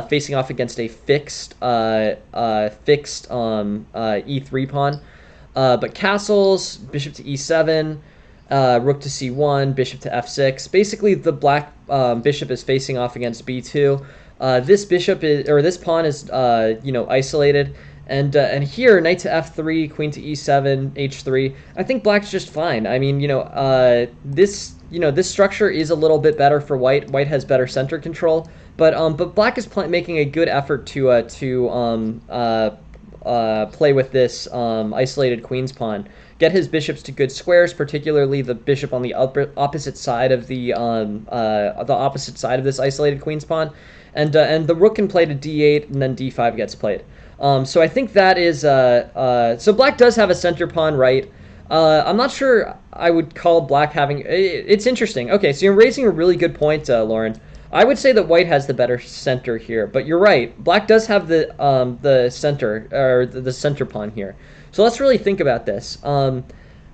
facing off against a fixed e3 pawn. But castles, bishop to e7, rook to c1, bishop to f6. Basically, the black bishop is facing off against b2. This pawn is isolated. And here, knight to f3, queen to e7, h3. I think Black's just fine. I mean, this structure is a little bit better for White. White has better center control, but Black is making a good effort to play with this isolated queen's pawn. Get his bishops to good squares, particularly the bishop on the opposite side of the opposite side of this isolated queen's pawn, and the rook can play to d8, and then d5 gets played. So I think that is so Black does have a center pawn right. I'm not sure I would call Black having. It's interesting. Okay, so you're raising a really good point, Lauren. I would say that White has the better center here, but you're right. Black does have the center or the center pawn here. So let's really think about this.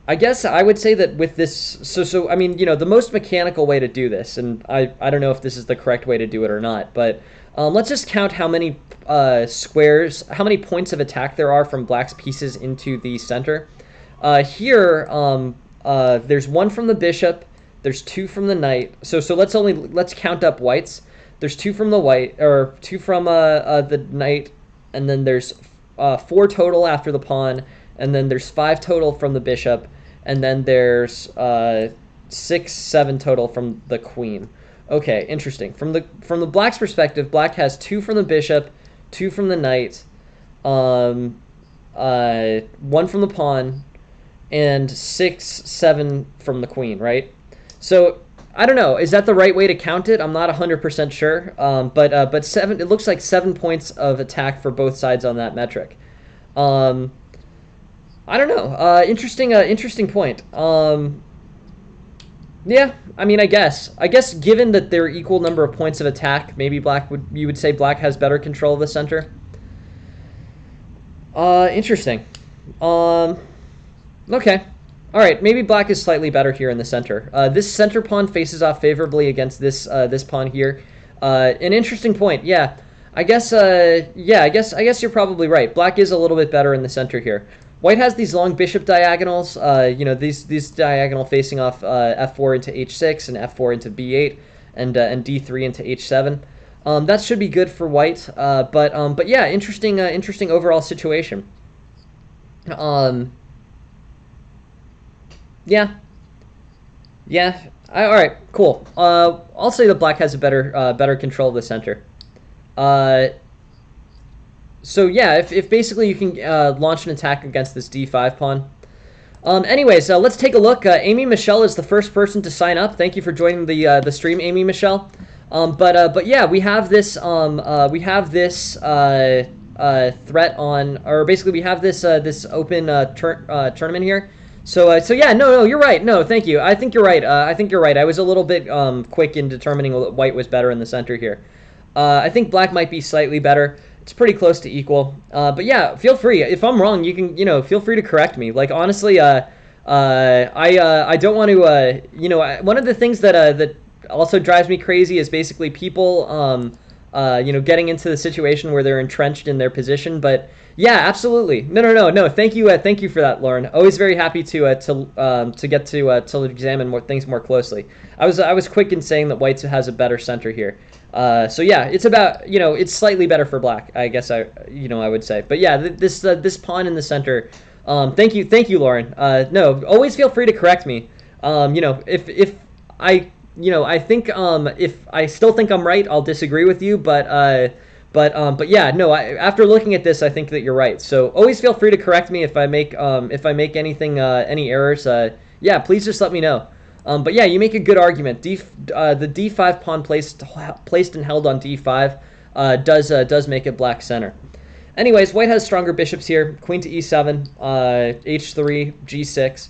I guess I would say that with this, so I mean, the most mechanical way to do this, and I don't know if this is the correct way to do it or not, but let's just count how many squares, how many points of attack there are from Black's pieces into the center. Here, there's one from the bishop, there's two from the knight. So let's count up White's. There's two from the knight, and then there's 4 total after the pawn, and then there's 5 total from the bishop, and then there's 6, 7 total from the queen. Okay, interesting. From the Black's perspective, Black has 2 from the bishop, 2 from the knight, 1 from the pawn, and 6, 7 from the queen, right? So I don't know. Is that the right way to count it? I'm not 100% sure. But 7. It looks like 7 points of attack for both sides on that metric. Um, I don't know. Interesting point. Yeah, I mean, I guess given that they're equal number of points of attack, maybe you would say black has better control of the center. Interesting. Um, okay. All right, maybe black is slightly better here in the center. This center pawn faces off favorably against this pawn here. An interesting point. Yeah, I guess. Yeah, I guess you're probably right. Black is a little bit better in the center here. White has these long bishop diagonals. These diagonal facing off f4 into h6 and f4 into b8 and d3 into h7. That should be good for white. But yeah, interesting overall situation. Um, yeah, yeah. All right, cool. I'll say that black has a better control of the center. Uh, so yeah, if basically you can launch an attack against this d5 pawn. Anyways, let's take a look. Amy Michelle is the first person to sign up. Thank you for joining the stream, Amy Michelle. But yeah, we have this threat on, or basically we have this open tournament here. So yeah, no, you're right. No, thank you. I think you're right. I was a little bit quick in determining that white was better in the center here. I think black might be slightly better. It's pretty close to equal. But yeah, feel free. If I'm wrong, you can, feel free to correct me. Like honestly, I don't want to, one of the things that also drives me crazy is basically people, getting into the situation where they're entrenched in their position. But yeah, absolutely. No. Thank you for that, Lauren. Always very happy to get to examine things more closely. I was quick in saying that white has a better center here. So yeah, it's about, it's slightly better for black, I guess I would say. But yeah, this pawn in the center. Thank you, Lauren. No, always feel free to correct me. If I think if I still think I'm right, I'll disagree with you. But yeah, no. After looking at this, I think that you're right. So always feel free to correct me if I make anything any errors. Yeah, please just let me know. But yeah, you make a good argument. The d5 pawn placed and held on d5 does make it black center. Anyways, white has stronger bishops here. Queen to e7, h3, g6,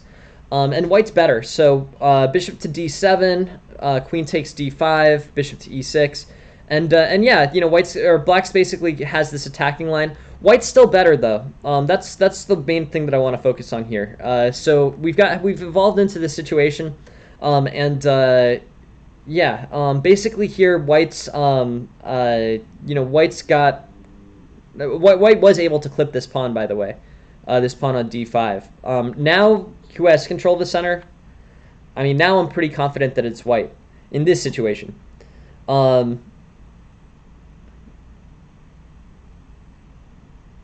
and white's better. So bishop to d7, queen takes d5, bishop to e6, and yeah, black's basically has this attacking line. White's still better though. That's the main thing that I want to focus on here. So we've evolved into this situation. Basically here, white was able to clip this pawn, by the way, this pawn on d5. Now, who has control of the center? I mean, now I'm pretty confident that it's white in this situation.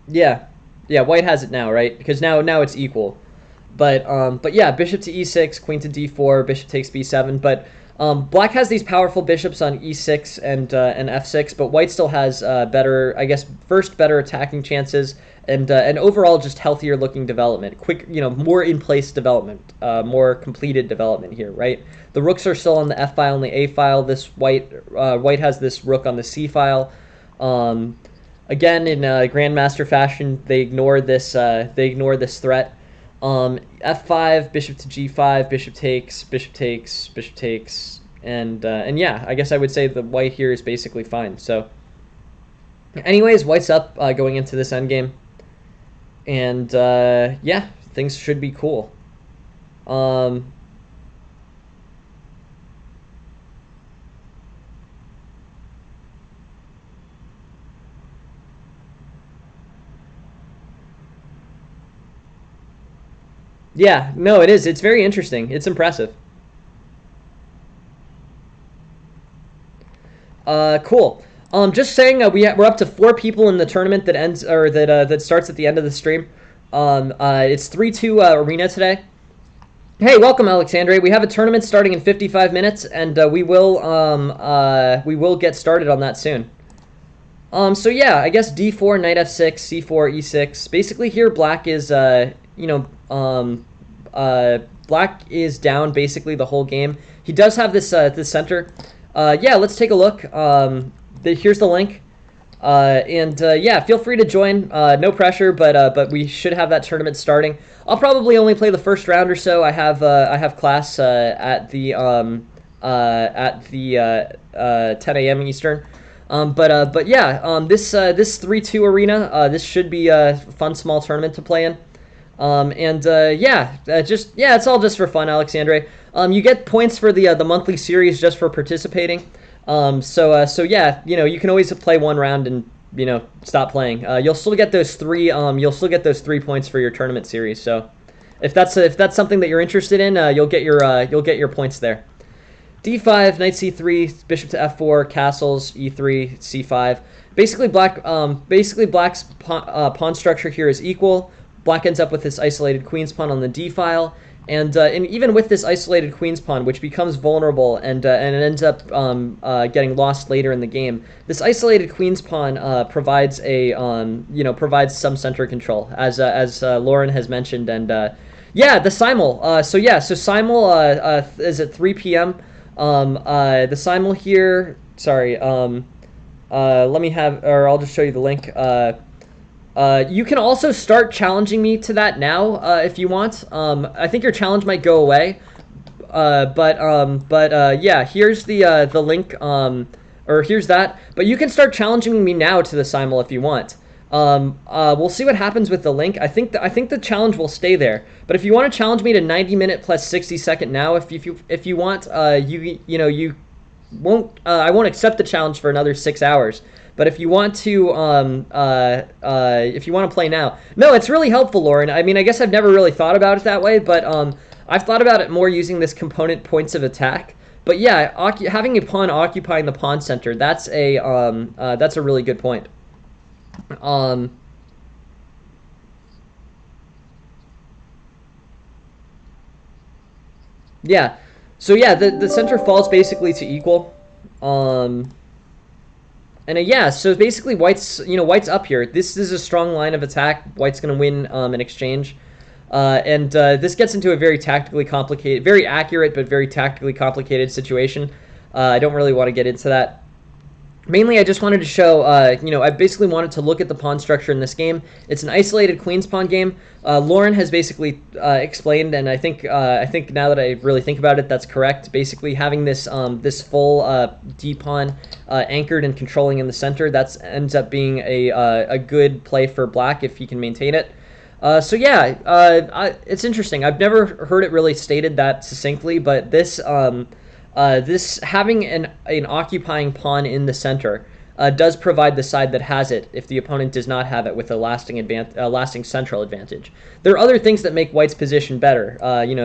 Yeah, white has it now, right? Because now it's equal. But yeah, bishop to e6, queen to d4, bishop takes b7. But black has these powerful bishops on e6 and f6, but white still has better attacking chances and overall just healthier looking development, quick, more in place development, more completed development here, right? The rooks are still on the f file and the a file. This white has this rook on the c file. Again, in grandmaster fashion, they ignore this threat. F5, bishop to g5, bishop takes, and yeah, I guess I would say the white here is basically fine. So, anyways, white's up going into this endgame, and yeah, things should be cool. Yeah, no, it is. It's very interesting. It's impressive. Cool. Just saying, we're up to 4 people in the tournament that ends or that starts at the end of the stream. It's 3-2 arena today. Hey, welcome, Alexandre. We have a tournament starting in 55 minutes, and we will get started on that soon. So yeah, I guess d4, knight f6, c4, e6. Basically here, black is, black is down basically the whole game. He does have this center. Yeah, let's take a look. Here's the link. Yeah, feel free to join. No pressure, but we should have that tournament starting. I'll probably only play the first round or so. I have class at the 10 a.m. Eastern. But yeah, this 3-2 arena, this should be a fun small tournament to play in. Yeah, it's all just for fun, Alexandre. You get points for the monthly series just for participating. So yeah, you can always play one round and stop playing. You'll still get those three. You'll still get those 3 points for your tournament series. So if that's something that you're interested in, you'll get your points there. d5, knight c3, bishop to f4, castles, e3, c5. Basically, black's pawn structure here is equal. Black ends up with this isolated queen's pawn on the d file, and even with this isolated queen's pawn, which becomes vulnerable and it ends up getting lost later in the game, this isolated queen's pawn provides provides some center control, as Lauren has mentioned, and yeah, the simul. So simul is at 3 p.m. The simul here. Sorry. Let me have, or I'll just show you the link. You can also start challenging me to that now if you want. I think your challenge might go away, yeah, here's the link, or here's that. But you can start challenging me now to the simul if you want. We'll see what happens with the link. I think the challenge will stay there. But if you want to challenge me to 90-minute plus 60-second now, if you want, you won't. I won't accept the challenge for another 6 hours. But if you want to, play now, no, it's really helpful, Lauren. I mean, I guess I've never really thought about it that way, but I've thought about it more using this component points of attack. But yeah, having a pawn occupying the pawn center, that's a really good point. Yeah, so yeah, the center falls basically to equal. Yeah, so basically white's up here. This is a strong line of attack. White's going to win in exchange. This gets into a very tactically complicated, very accurate, but very tactically complicated situation. I don't really want to get into that. Mainly, I just wanted to show, I basically wanted to look at the pawn structure in this game. It's an isolated queen's pawn game. Lauren has basically explained, and I think now that I really think about it, that's correct. Basically, having this this full d pawn anchored and controlling in the center, that ends up being a good play for black if he can maintain it. So yeah, it's interesting. I've never heard it really stated that succinctly, but this this having an occupying pawn in the center does provide the side that has it if the opponent does not have it with a lasting central advantage. There are other things that make white's position better,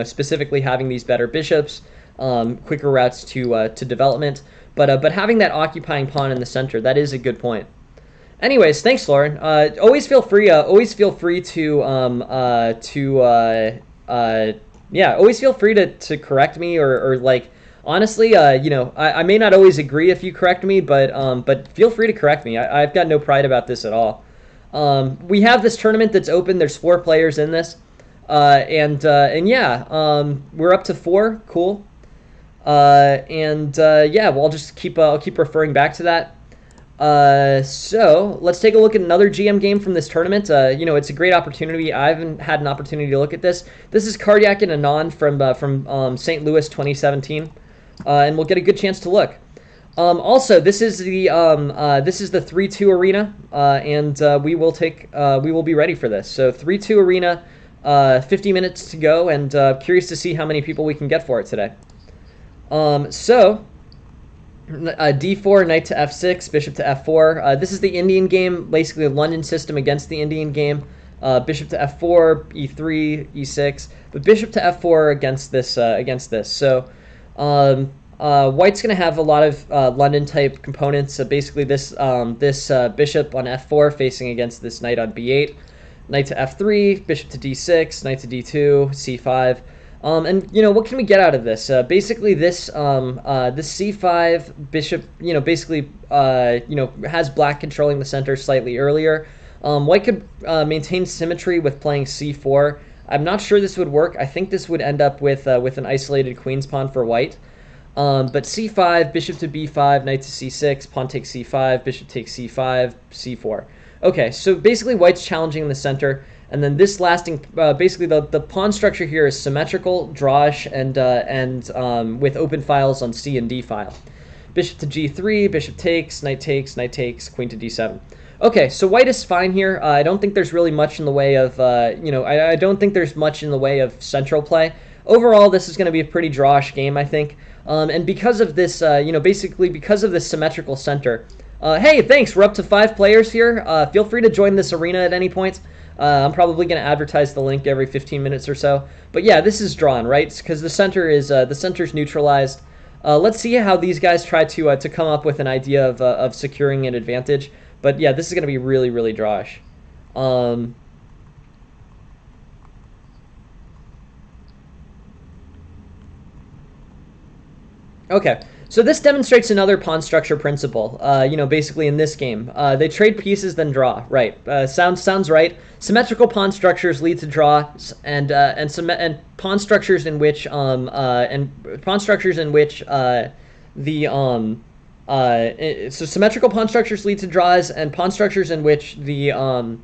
specifically having these better bishops, quicker routes to development, but having that occupying pawn in the center, that is a good point. Anyways, thanks, Lauren. Always feel free to always feel free to correct me or like. Honestly, I may not always agree if you correct me, but feel free to correct me. I've got no pride about this at all. We have this tournament that's open. There's 4 players in this, yeah, we're up to 4. Cool. Yeah, well, I'll keep referring back to that. So let's take a look at another GM game from this tournament. It's a great opportunity. I haven't had an opportunity to look at this. This is Cardiac and Anand from St. Louis 2017. And we'll get a good chance to look. Also, this is the 3-2 arena, and we will be ready for this. So 3-2 arena, 50 minutes to go, and curious to see how many people we can get for it today. So d4, knight to f6, bishop to f4. This is the Indian game, basically a London system against the Indian game. Bishop to f4, e3, e6, but bishop to f4 against this. So. White's going to have a lot of London type components. So basically this bishop on f4 facing against this knight on b8, knight to f3, bishop to d6, knight to d2, c5. And what can we get out of this? Basically, this c5 bishop, basically, has black controlling the center slightly earlier. White could maintain symmetry with playing c4. I'm not sure this would work. I think this would end up with an isolated queen's pawn for white. But c5, bishop to b5, knight to c6, pawn takes c5, bishop takes c5, c4. Okay, so basically white's challenging in the center, and then this lasting, basically the pawn structure here is symmetrical, drawish, and with open files on c and d file. Bishop to g3, bishop takes, knight takes, queen to d7. Okay, so white is fine here. I don't think there's really much in the way of, I don't think there's much in the way of central play. Overall, this is going to be a pretty drawish game, I think. And because of this, basically because of this symmetrical center. Hey, thanks. We're up to 5 players here. Feel free to join this arena at any point. I'm probably going to advertise the link every 15 minutes or so. But yeah, this is drawn, right? Because the center's neutralized. Let's see how these guys try to come up with an idea of securing an advantage. But yeah, this is going to be really, really drawish. Okay, so this demonstrates another pawn structure principle. Basically in this game, they trade pieces then draw. Right? Sounds right. Symmetrical pawn structures lead to draws, and pawn structures in which so symmetrical pawn structures lead to draws, and pawn structures in which in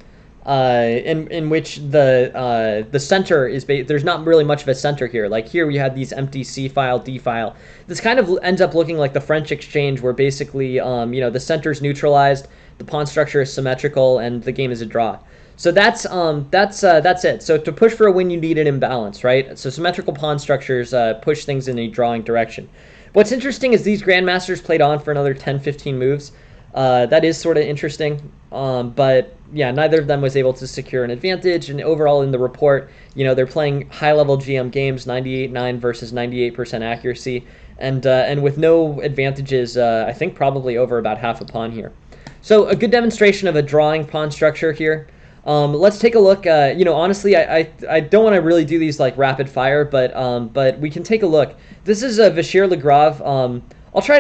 which the center is there's not really much of a center here. Like here we had these empty C file, D file. This kind of ends up looking like the French exchange, where basically the center's neutralized, the pawn structure is symmetrical, and the game is a draw. So that's it. So to push for a win, you need an imbalance, right? So symmetrical pawn structures push things in a drawing direction. What's interesting is these grandmasters played on for another 10-15 moves. That is sort of interesting, but yeah, neither of them was able to secure an advantage. And overall in the report, they're playing high-level GM games, 98.9 versus 98% accuracy, and with no advantages, I think probably over about half a pawn here. So a good demonstration of a drawing pawn structure here. Let's take a look. Honestly, I don't want to really do these like rapid fire, but we can take a look. This is a Vachir-Legrave. I'll try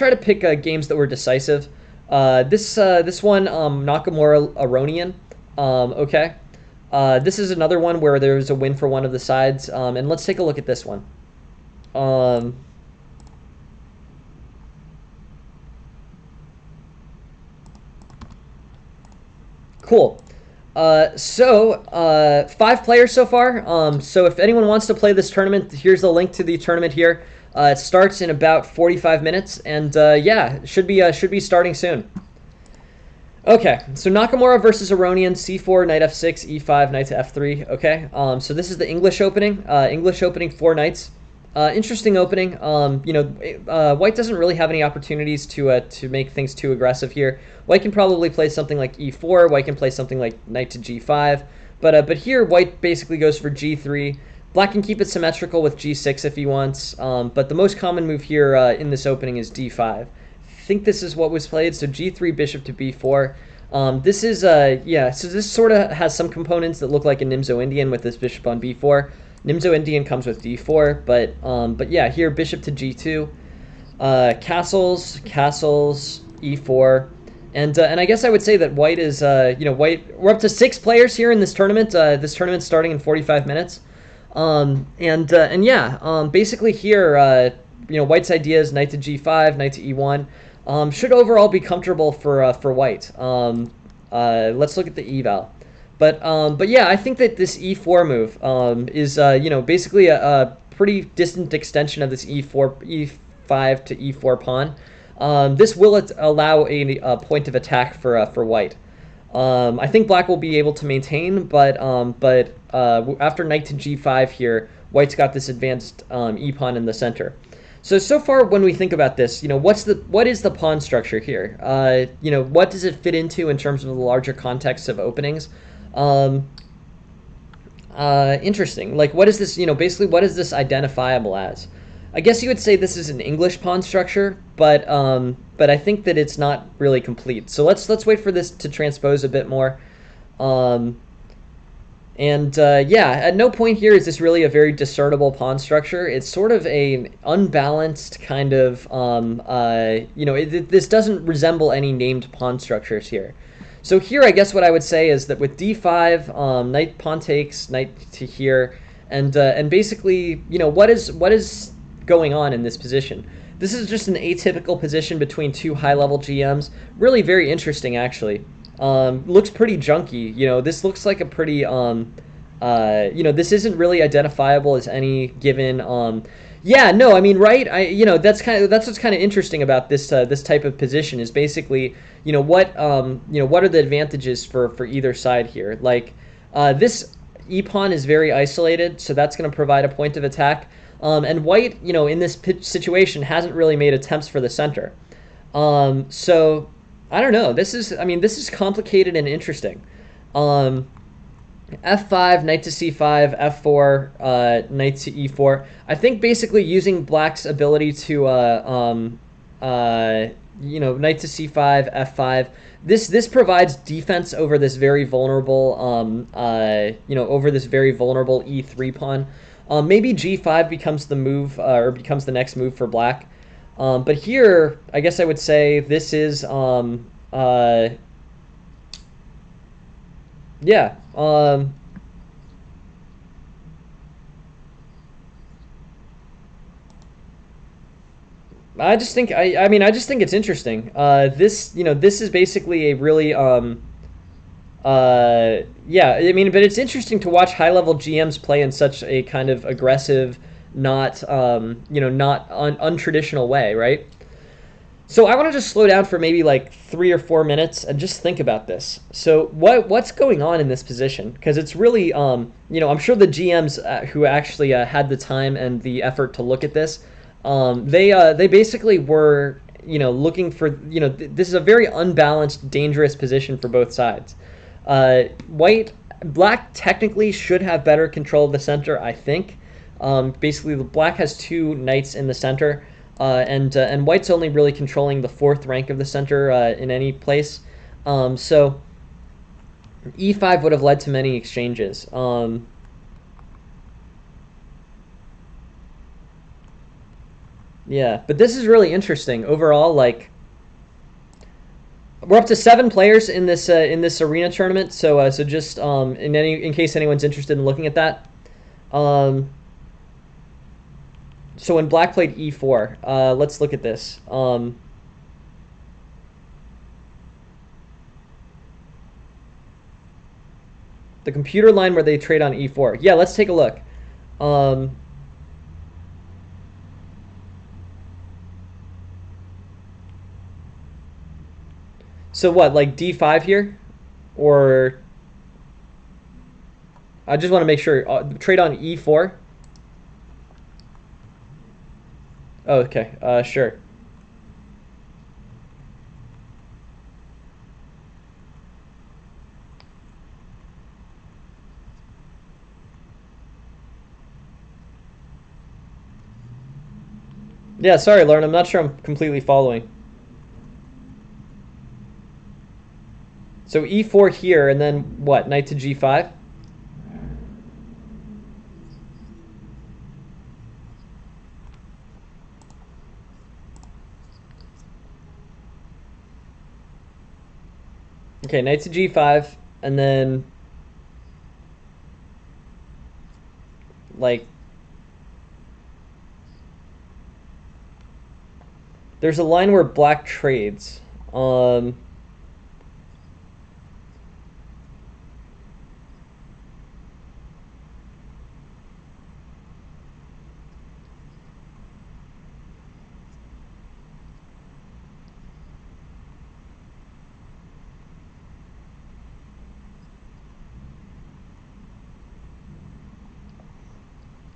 to pick games that were decisive. This one, Nakamura Aronian. Okay. This is another one where there's a win for one of the sides. And let's take a look at this one. Cool. 5 players so far. So if anyone wants to play this tournament, here's the link to the tournament here. It starts in about 45 minutes, and yeah, should be starting soon. Okay, so Nakamura versus Aronian, c4, knight f6, e5, knight to f3. Okay, so this is the English opening. 4 knights. Interesting opening. White doesn't really have any opportunities to make things too aggressive here. White can probably play something like e4. White can play something like knight to g5. But here White basically goes for g3. Black can keep it symmetrical with g6 if he wants. But the most common move here in this opening is d5. I think this is what was played. So g3, bishop to b4. This is so this sort of has some components that look like a Nimzo Indian with this bishop on b4. Nimzo Indian comes with d4, but yeah, here bishop to g2, castles, e4, and I guess I would say that White is White. We're up to 6 players here in this tournament. This tournament's starting in 45 minutes, basically here White's idea is knight to g5, knight to e1, should overall be comfortable for White. Let's look at the eval. But yeah, I think that this e4 move is basically a pretty distant extension of this e5 to e4 pawn. This will allow a point of attack for White. I think Black will be able to maintain, but after knight to g5 here, White's got this advanced e pawn in the center. So far when we think about this, what is the pawn structure here? What does it fit into in terms of the larger context of openings? Interesting. Like, what is this, basically what is this identifiable as? I guess you would say this is an English pawn structure, but I think that it's not really complete. So let's wait for this to transpose a bit more. And yeah, at no point here is this really a very discernible pawn structure. It's sort of a unbalanced kind of, this doesn't resemble any named pawn structures here. So here, I guess what I would say is that with d5, knight pawn takes, knight to here, and basically, what is going on in this position? This is just an atypical position between two high-level GMs. Really very interesting, actually. Looks pretty junky. This looks like a pretty, this isn't really identifiable as any given, yeah, no, I mean, right? That's what's kind of interesting about this type of position is basically, what are the advantages for either side here? Like, this e-pawn is very isolated, so that's going to provide a point of attack. And white, in this situation hasn't really made attempts for the center. So I don't know. This is complicated and interesting. F5, knight to c5, f4, knight to e4. I think basically using black's ability to, knight to c5, f5. This provides defense over this very vulnerable, over this very vulnerable e3 pawn. Maybe g5 becomes the move, or becomes the next move for black. But here, I guess I would say this is, yeah. I just think I just think it's interesting. This is basically a really yeah, but it's interesting to watch high-level GMs play in such a kind of aggressive, not not untraditional way, right? So I want to just slow down for maybe like 3 or 4 minutes and just think about this. So what's going on in this position? Because it's really, I'm sure the GMs who actually had the time and the effort to look at this, they basically were, looking for, this is a very unbalanced, dangerous position for both sides. Black technically should have better control of the center, I think. Basically, black has 2 knights in the center. And white's only really controlling the 4th rank of the center in any place. So e5 would have led to many exchanges. Yeah, but this is really interesting overall. Like, we're up to 7 players in this arena tournament. So just in case anyone's interested in looking at that. So when black played e4, let's look at this. The computer line where they trade on e4. Yeah, let's take a look. So what, like d5 here? Or I just want to make sure. Trade on e4. Oh, okay, sure. Yeah, sorry, Lauren, I'm not sure I'm completely following. So e4 here, and then what, knight to g5? Okay, knight to g5, and then like there's a line where black trades.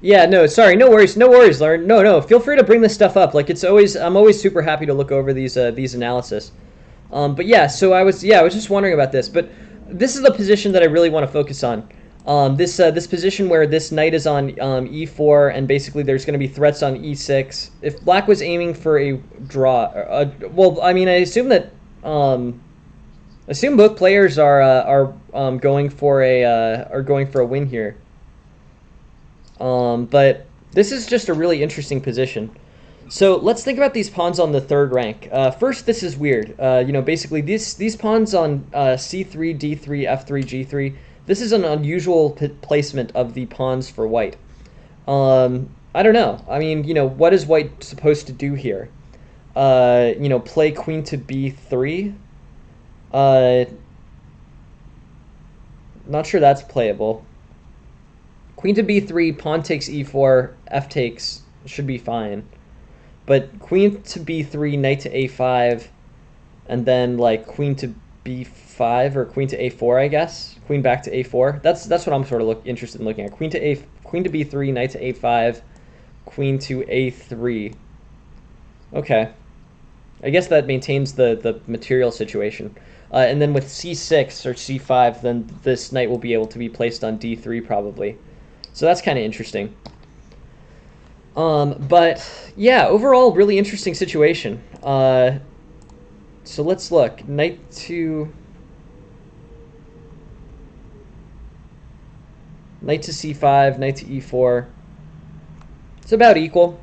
Yeah, no, sorry, no worries, Lauren. No, feel free to bring this stuff up. Like, I'm always super happy to look over these analysis. But yeah, so I was just wondering about this. But this is the position that I really want to focus on. This position where this knight is on e4, and basically there's going to be threats on e6. If black was aiming for a draw, well, I mean, I assume that Assume both players are going for a win here. But this is just a really interesting position. So let's think about these pawns on the third rank. First, this is weird. Basically these pawns on c3, d3, f3, g3. This is an unusual placement of the pawns for white. I don't know. I mean, what is white supposed to do here? Play queen to b3. Not sure that's playable. Queen to b3, pawn takes e4, f takes should be fine. But queen to b3, knight to a5, and then like queen to b5 or queen to a4, I guess. Queen back to a4. That's what I'm sort of interested in looking at. Queen to b3, knight to a5, queen to a3. Okay. I guess that maintains the material situation. And then with c6 or c5, then this knight will be able to be placed on d3 probably. So that's kind of interesting. But yeah, overall, really interesting situation. So let's look. Knight to c5, knight to e4. It's about equal.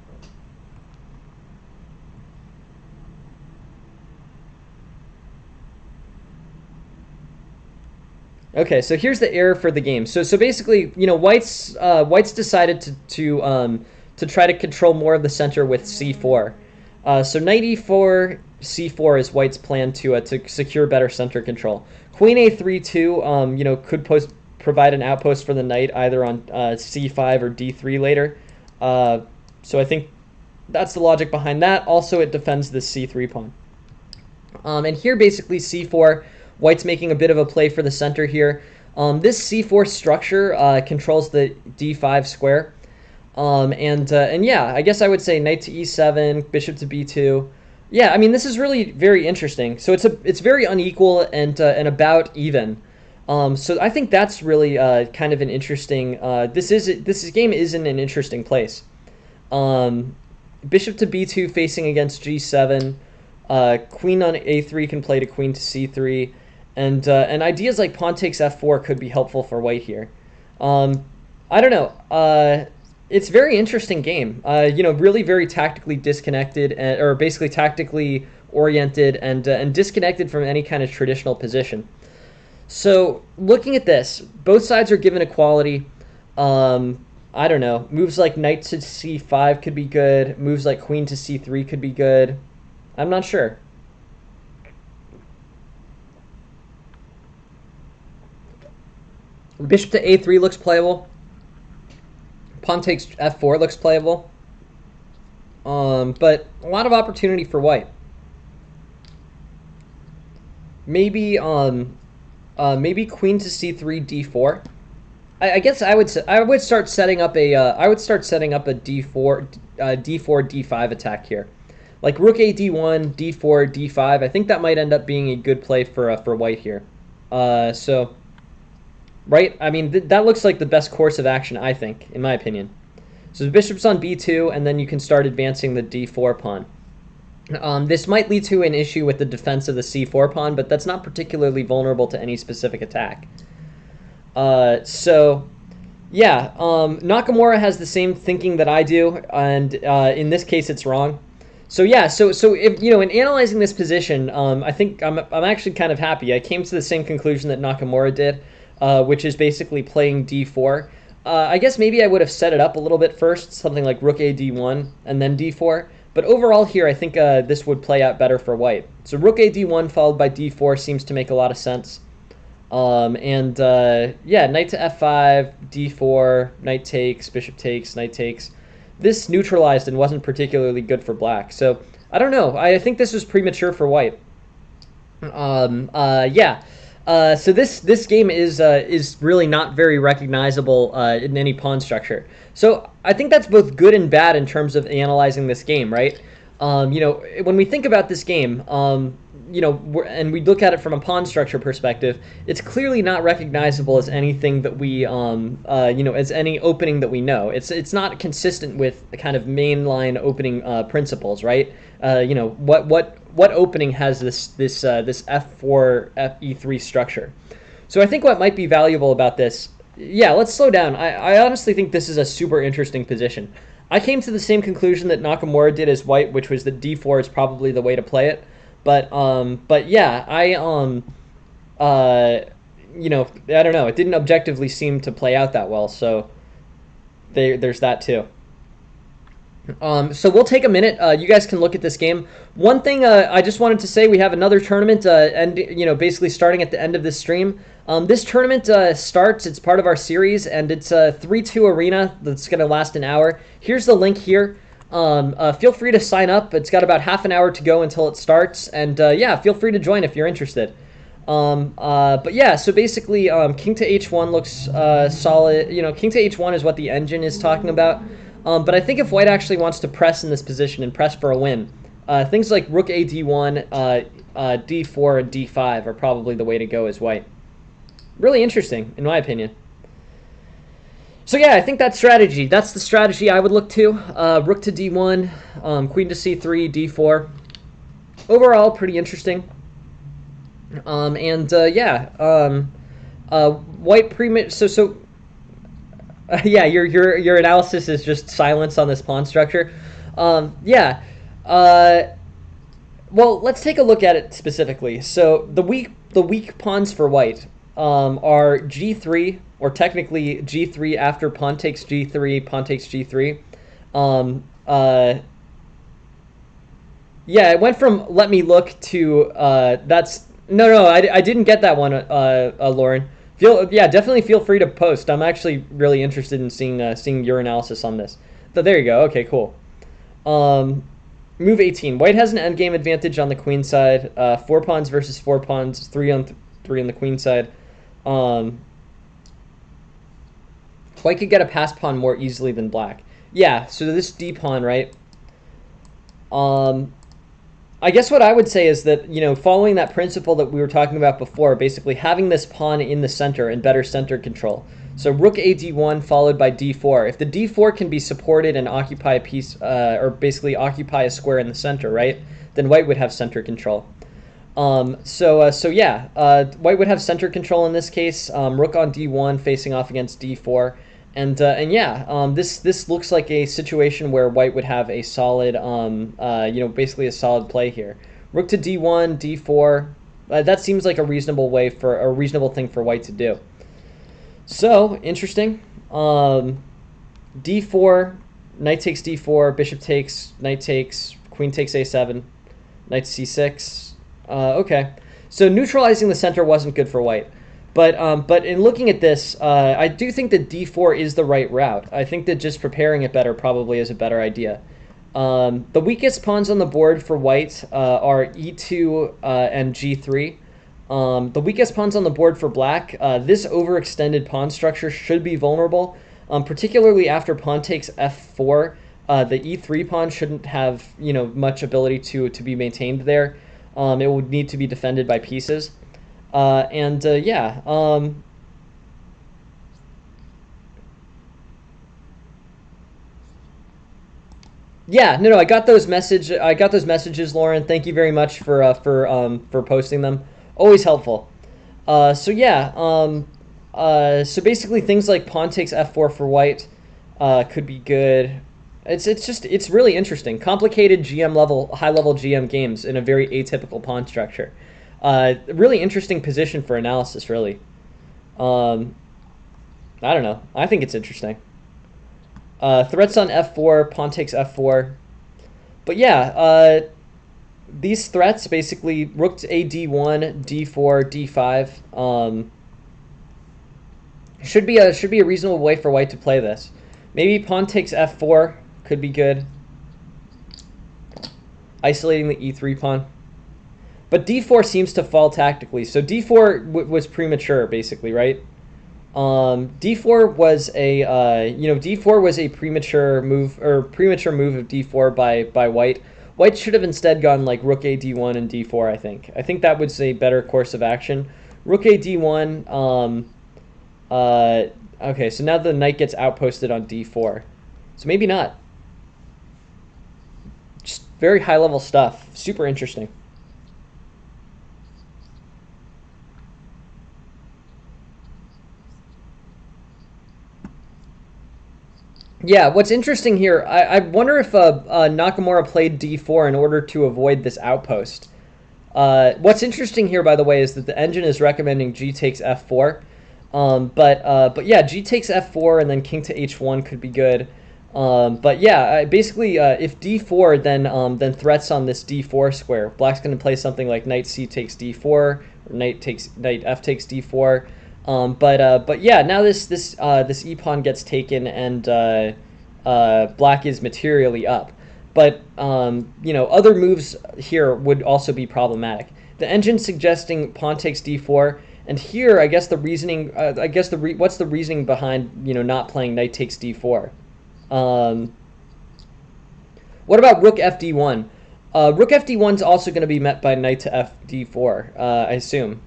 Okay, so here's the error for the game. So basically, white's decided to try to control more of the center with c4. So knight e4, c4 is white's plan to secure better center control. Queen a3 too, could provide an outpost for the knight either on c5 or d3 later. So I think that's the logic behind that. Also, it defends the c3 pawn. And here, basically, c4. White's making a bit of a play for the center here. This c4 structure controls the d5 square. And yeah, I guess I would say knight to e7, bishop to b2. Yeah, I mean, this is really very interesting. So it's very unequal and about even. So I think that's really kind of an interesting. This game is in an interesting place. Bishop to b2 facing against g7. Queen on a3 can play to queen to c3. And ideas like pawn takes f4 could be helpful for white here. I don't know. It's a very interesting game. Really very tactically disconnected, or basically tactically oriented and disconnected from any kind of traditional position. So looking at this, both sides are given equality. I don't know. Moves like knight to c5 could be good. Moves like queen to c3 could be good. I'm not sure. Bishop to a3 looks playable. Pawn takes f4 looks playable. But a lot of opportunity for white. Maybe maybe queen to c3 d4. I guess I would start setting up a d4 d5 attack here. Like rook a d1, d4, d5. I think that might end up being a good play for white here. So right? I mean, that looks like the best course of action, I think, in my opinion. So the bishop's on b2, and then you can start advancing the d4 pawn. This might lead to an issue with the defense of the c4 pawn, but that's not particularly vulnerable to any specific attack. So, yeah, Nakamura has the same thinking that I do, and in this case, it's wrong. So yeah, so if in analyzing this position, I think I'm actually kind of happy. I came to the same conclusion that Nakamura did. Which is basically playing d4. I guess maybe I would have set it up a little bit first, something like rook a d1 and then d4. But overall here, I think this would play out better for white. So rook a d1 followed by d4 seems to make a lot of sense. Yeah, knight to f5, d4, knight takes, bishop takes, knight takes. This neutralized and wasn't particularly good for black. So I don't know. I think this was premature for white. Yeah. So this game is really not very recognizable in any pawn structure. So I think that's both good and bad in terms of analyzing this game, right? When we think about this game, and we look at it from a pawn structure perspective, it's clearly not recognizable as anything that we, as any opening that we know. It's not consistent with the kind of mainline opening principles, right? what opening has this f4 e3 structure. So I think what might be valuable about this, yeah, let's slow down. I honestly think this is a super interesting position. I came to the same conclusion that Nakamura did as white, which was that d4 is probably the way to play it. But yeah, I don't know. It didn't objectively seem to play out that well, so there's that too. So we'll take a minute. You guys can look at this game. One thing I just wanted to say, we have another tournament, and basically starting at the end of this stream. This tournament starts. It's part of our series, and it's a 3-2 arena that's going to last an hour. Here's the link here. Feel free to sign up. It's got about half an hour to go until it starts, and yeah, feel free to join if you're interested. But yeah, so basically, king to h1 looks solid. King to h1 is what the engine is talking about. But I think if white actually wants to press in this position and press for a win, things like rook a d1, d4, and d5 are probably the way to go as white. Really interesting, in my opinion. So yeah, I think that's strategy. That's the strategy I would look to. Rook to d1, queen to c3, d4. Overall, pretty interesting. White yeah, your analysis is just silence on this pawn structure. Yeah. Well, let's take a look at it specifically. So the weak pawns for white are g3, or technically g3 after pawn takes g3, pawn takes g3. Yeah, it went from let me look to that's no, I didn't get that one, Lauren. Definitely feel free to post. I'm actually really interested in seeing your analysis on this. So there you go. Okay, cool. Move 18. White has an endgame advantage on the queen side. 4 pawns versus 4 pawns. 3 on 3 on the queen side. White could get a pass pawn more easily than black. Yeah. So this d pawn, right? I guess what I would say is that, following that principle that we were talking about before, basically having this pawn in the center and better center control. So rook a d1 followed by d4. If the d4 can be supported and occupy a piece, or basically occupy a square in the center, right, then white would have center control. White would have center control in this case. Rook on d1 facing off against d4. This looks like a situation where white would have a solid, basically a solid play here. Rook to d1, d4. That seems like a reasonable thing for white to do. So interesting. D4, knight takes d4, bishop takes, knight takes, queen takes a7, knight c6. Okay, so neutralizing the center wasn't good for white. But in looking at this, I do think that d4 is the right route. I think that just preparing it better probably is a better idea. The weakest pawns on the board for white are e2 and g3. The weakest pawns on the board for black, this overextended pawn structure should be vulnerable, particularly after pawn takes f4. The e3 pawn shouldn't have much ability to be maintained there. It would need to be defended by pieces. I got those messages, Lauren. Thank you very much for posting them. Always helpful. So basically things like pawn takes f4 for white could be good. It's really interesting. Complicated high level GM games in a very atypical pawn structure. Really interesting position for analysis, really. I don't know. I think it's interesting. Threats on f4, pawn takes f4. But yeah, these threats, basically, rook to a d1, d4, d5, should be a reasonable way for white to play this. Maybe pawn takes f4 could be good. Isolating the e3 pawn. But d4 seems to fall tactically. So d4 was premature, basically, right? D4 was a premature move of d4 by white. White should have instead gone like rook a d1 and d4. I think that was a better course of action. Rook a d1. Okay, so now the knight gets outposted on d4. So maybe not. Very high level stuff. Super interesting. Yeah, what's interesting here, I wonder if Nakamura played d4 in order to avoid this outpost. What's interesting here, by the way, is that the engine is recommending g takes f4. But yeah, g takes f4 and then king to h1 could be good. But yeah, basically, if d4, then threats on this d4 square. Black's going to play something like knight c takes d4, or knight f takes d4. But yeah, now this e pawn gets taken, and black is materially up. But other moves here would also be problematic. The engine suggesting pawn takes d4, and here I guess the reasoning. What's the reasoning behind not playing knight takes d4? What about rook fd1? Rook fd1 is also going to be met by knight to fd4, I assume.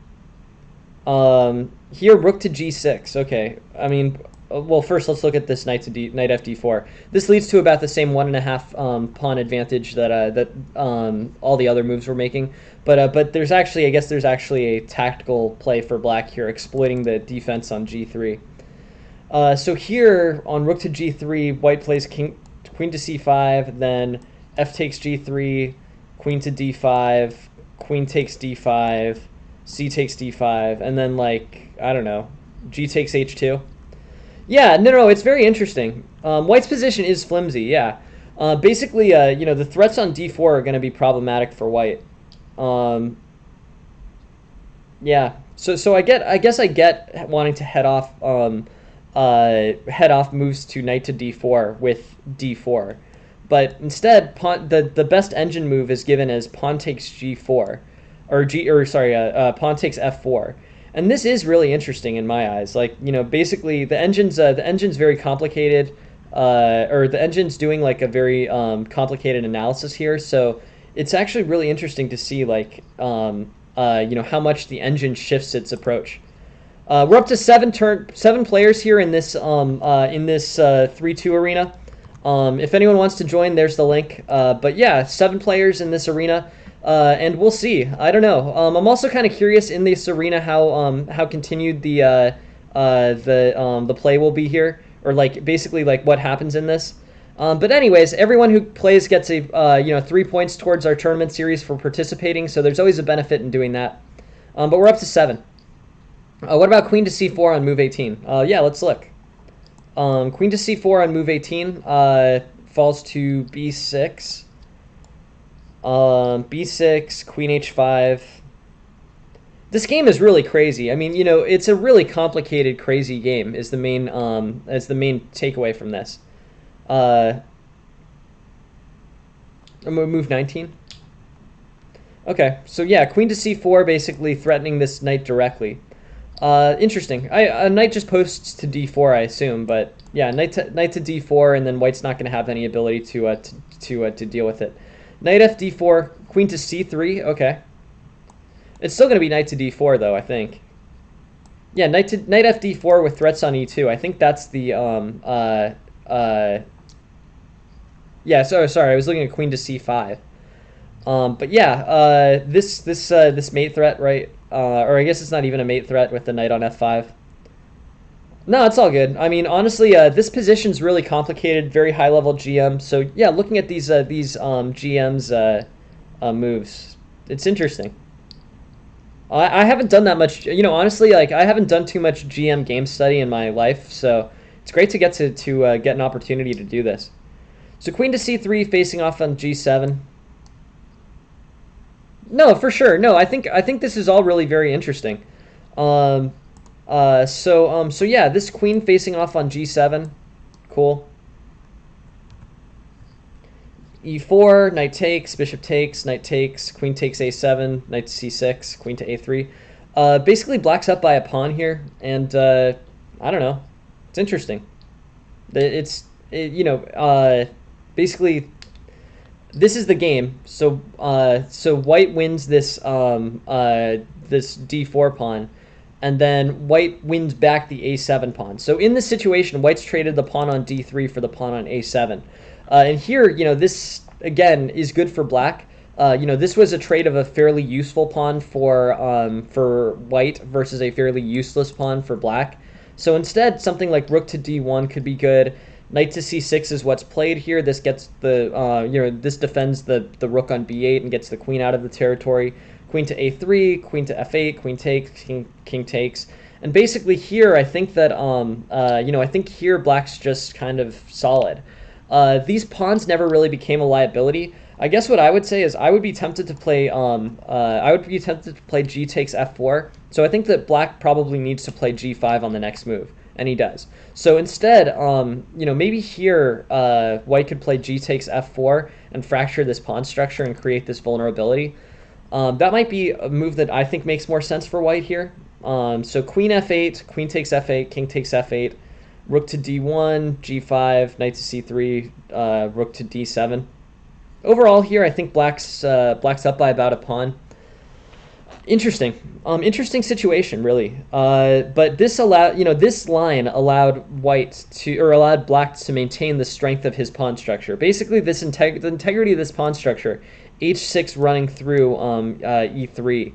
Here, rook to g6. Okay, I mean, well, first let's look at this knight fd4. This leads to about the same 1.5 pawn advantage that all the other moves were making. But there's actually, I guess there's actually a tactical play for black here, exploiting the defense on g3. So here on rook to g3, white plays queen to c5, then f takes g3, queen to d5, queen takes d5, c takes d5, and then, like, I don't know, g takes h2. Yeah, no, it's very interesting. White's position is flimsy, yeah. Basically, the threats on d4 are going to be problematic for white. Yeah, so I guess I get wanting to head off moves to knight to d4 with d4, but instead the best engine move is given as pawn takes g4, pawn takes f4, and this is really interesting in my eyes. Like, basically the engine's very complicated, or the engine's doing like a very complicated analysis here. So it's actually really interesting to see, like, how much the engine shifts its approach. We're up to seven players here in this 3-2 arena. If anyone wants to join, there's the link. But yeah, 7 players in this arena, and we'll see. I don't know. I'm also kind of curious in this arena how continued the play will be here, or like basically like what happens in this. But anyways, everyone who plays gets a 3 points towards our tournament series for participating. So there's always a benefit in doing that. But we're up to 7. What about queen to c4 on move 18? Yeah, let's look. Queen to c4 on move 18 falls to b6. B6, queen h5. This game is really crazy. I mean, it's a really complicated, crazy game. Is the main takeaway from this. Move 19. Okay, so yeah, queen to c4, basically threatening this knight directly. Interesting. A knight just posts to d4, I assume, but yeah, knight to d4, and then white's not going to have any ability to deal with it. Knight fd4, queen to c3. Okay, it's still going to be knight to d4 though, I think. Yeah, knight fd4 with threats on e2. I think that's the yeah. So sorry, I was looking at queen to c5. But yeah, this mate threat, right? Or I guess it's not even a mate threat with the knight on f5. No, it's all good. I mean, honestly, this position's really complicated, very high-level GM. So yeah, looking at these GM's moves, it's interesting. I haven't done that much, honestly, like, I haven't done too much GM game study in my life, so it's great to get to get an opportunity to do this. So queen to c3 facing off on g7. No, for sure. No, I think this is all really very interesting. So yeah, this queen facing off on g7, cool. e4, knight takes, bishop takes, knight takes, queen takes a7, knight to c6, queen to a3. Basically, black's up by a pawn here, and I don't know. It's interesting. Basically, this is the game. So white wins this this d4 pawn, and then white wins back the a7 pawn. So in this situation, white's traded the pawn on d3 for the pawn on a7. And here, this again, is good for black. This was a trade of a fairly useful pawn for white versus a fairly useless pawn for black. So instead, something like rook to d1 could be good. Knight to c6 is what's played here. This gets this defends the rook on b8 and gets the queen out of the territory. Queen to a3, queen to f8, queen takes, king takes. And basically here, I think that I think here black's just kind of solid. These pawns never really became a liability. I guess what I would say is I would be tempted to play g takes f4. So I think that black probably needs to play g5 on the next move, and he does. So instead, maybe here white could play g takes f4 and fracture this pawn structure and create this vulnerability. That might be a move that I think makes more sense for white here. So queen f8, queen takes f8, king takes f8, rook to d1, g5, knight to c3, rook to d7. Overall here, I think black's up by about a pawn. Interesting, interesting situation really. But this line allowed allowed black to maintain the strength of his pawn structure. Basically, the integrity of this pawn structure, h6 running through e3.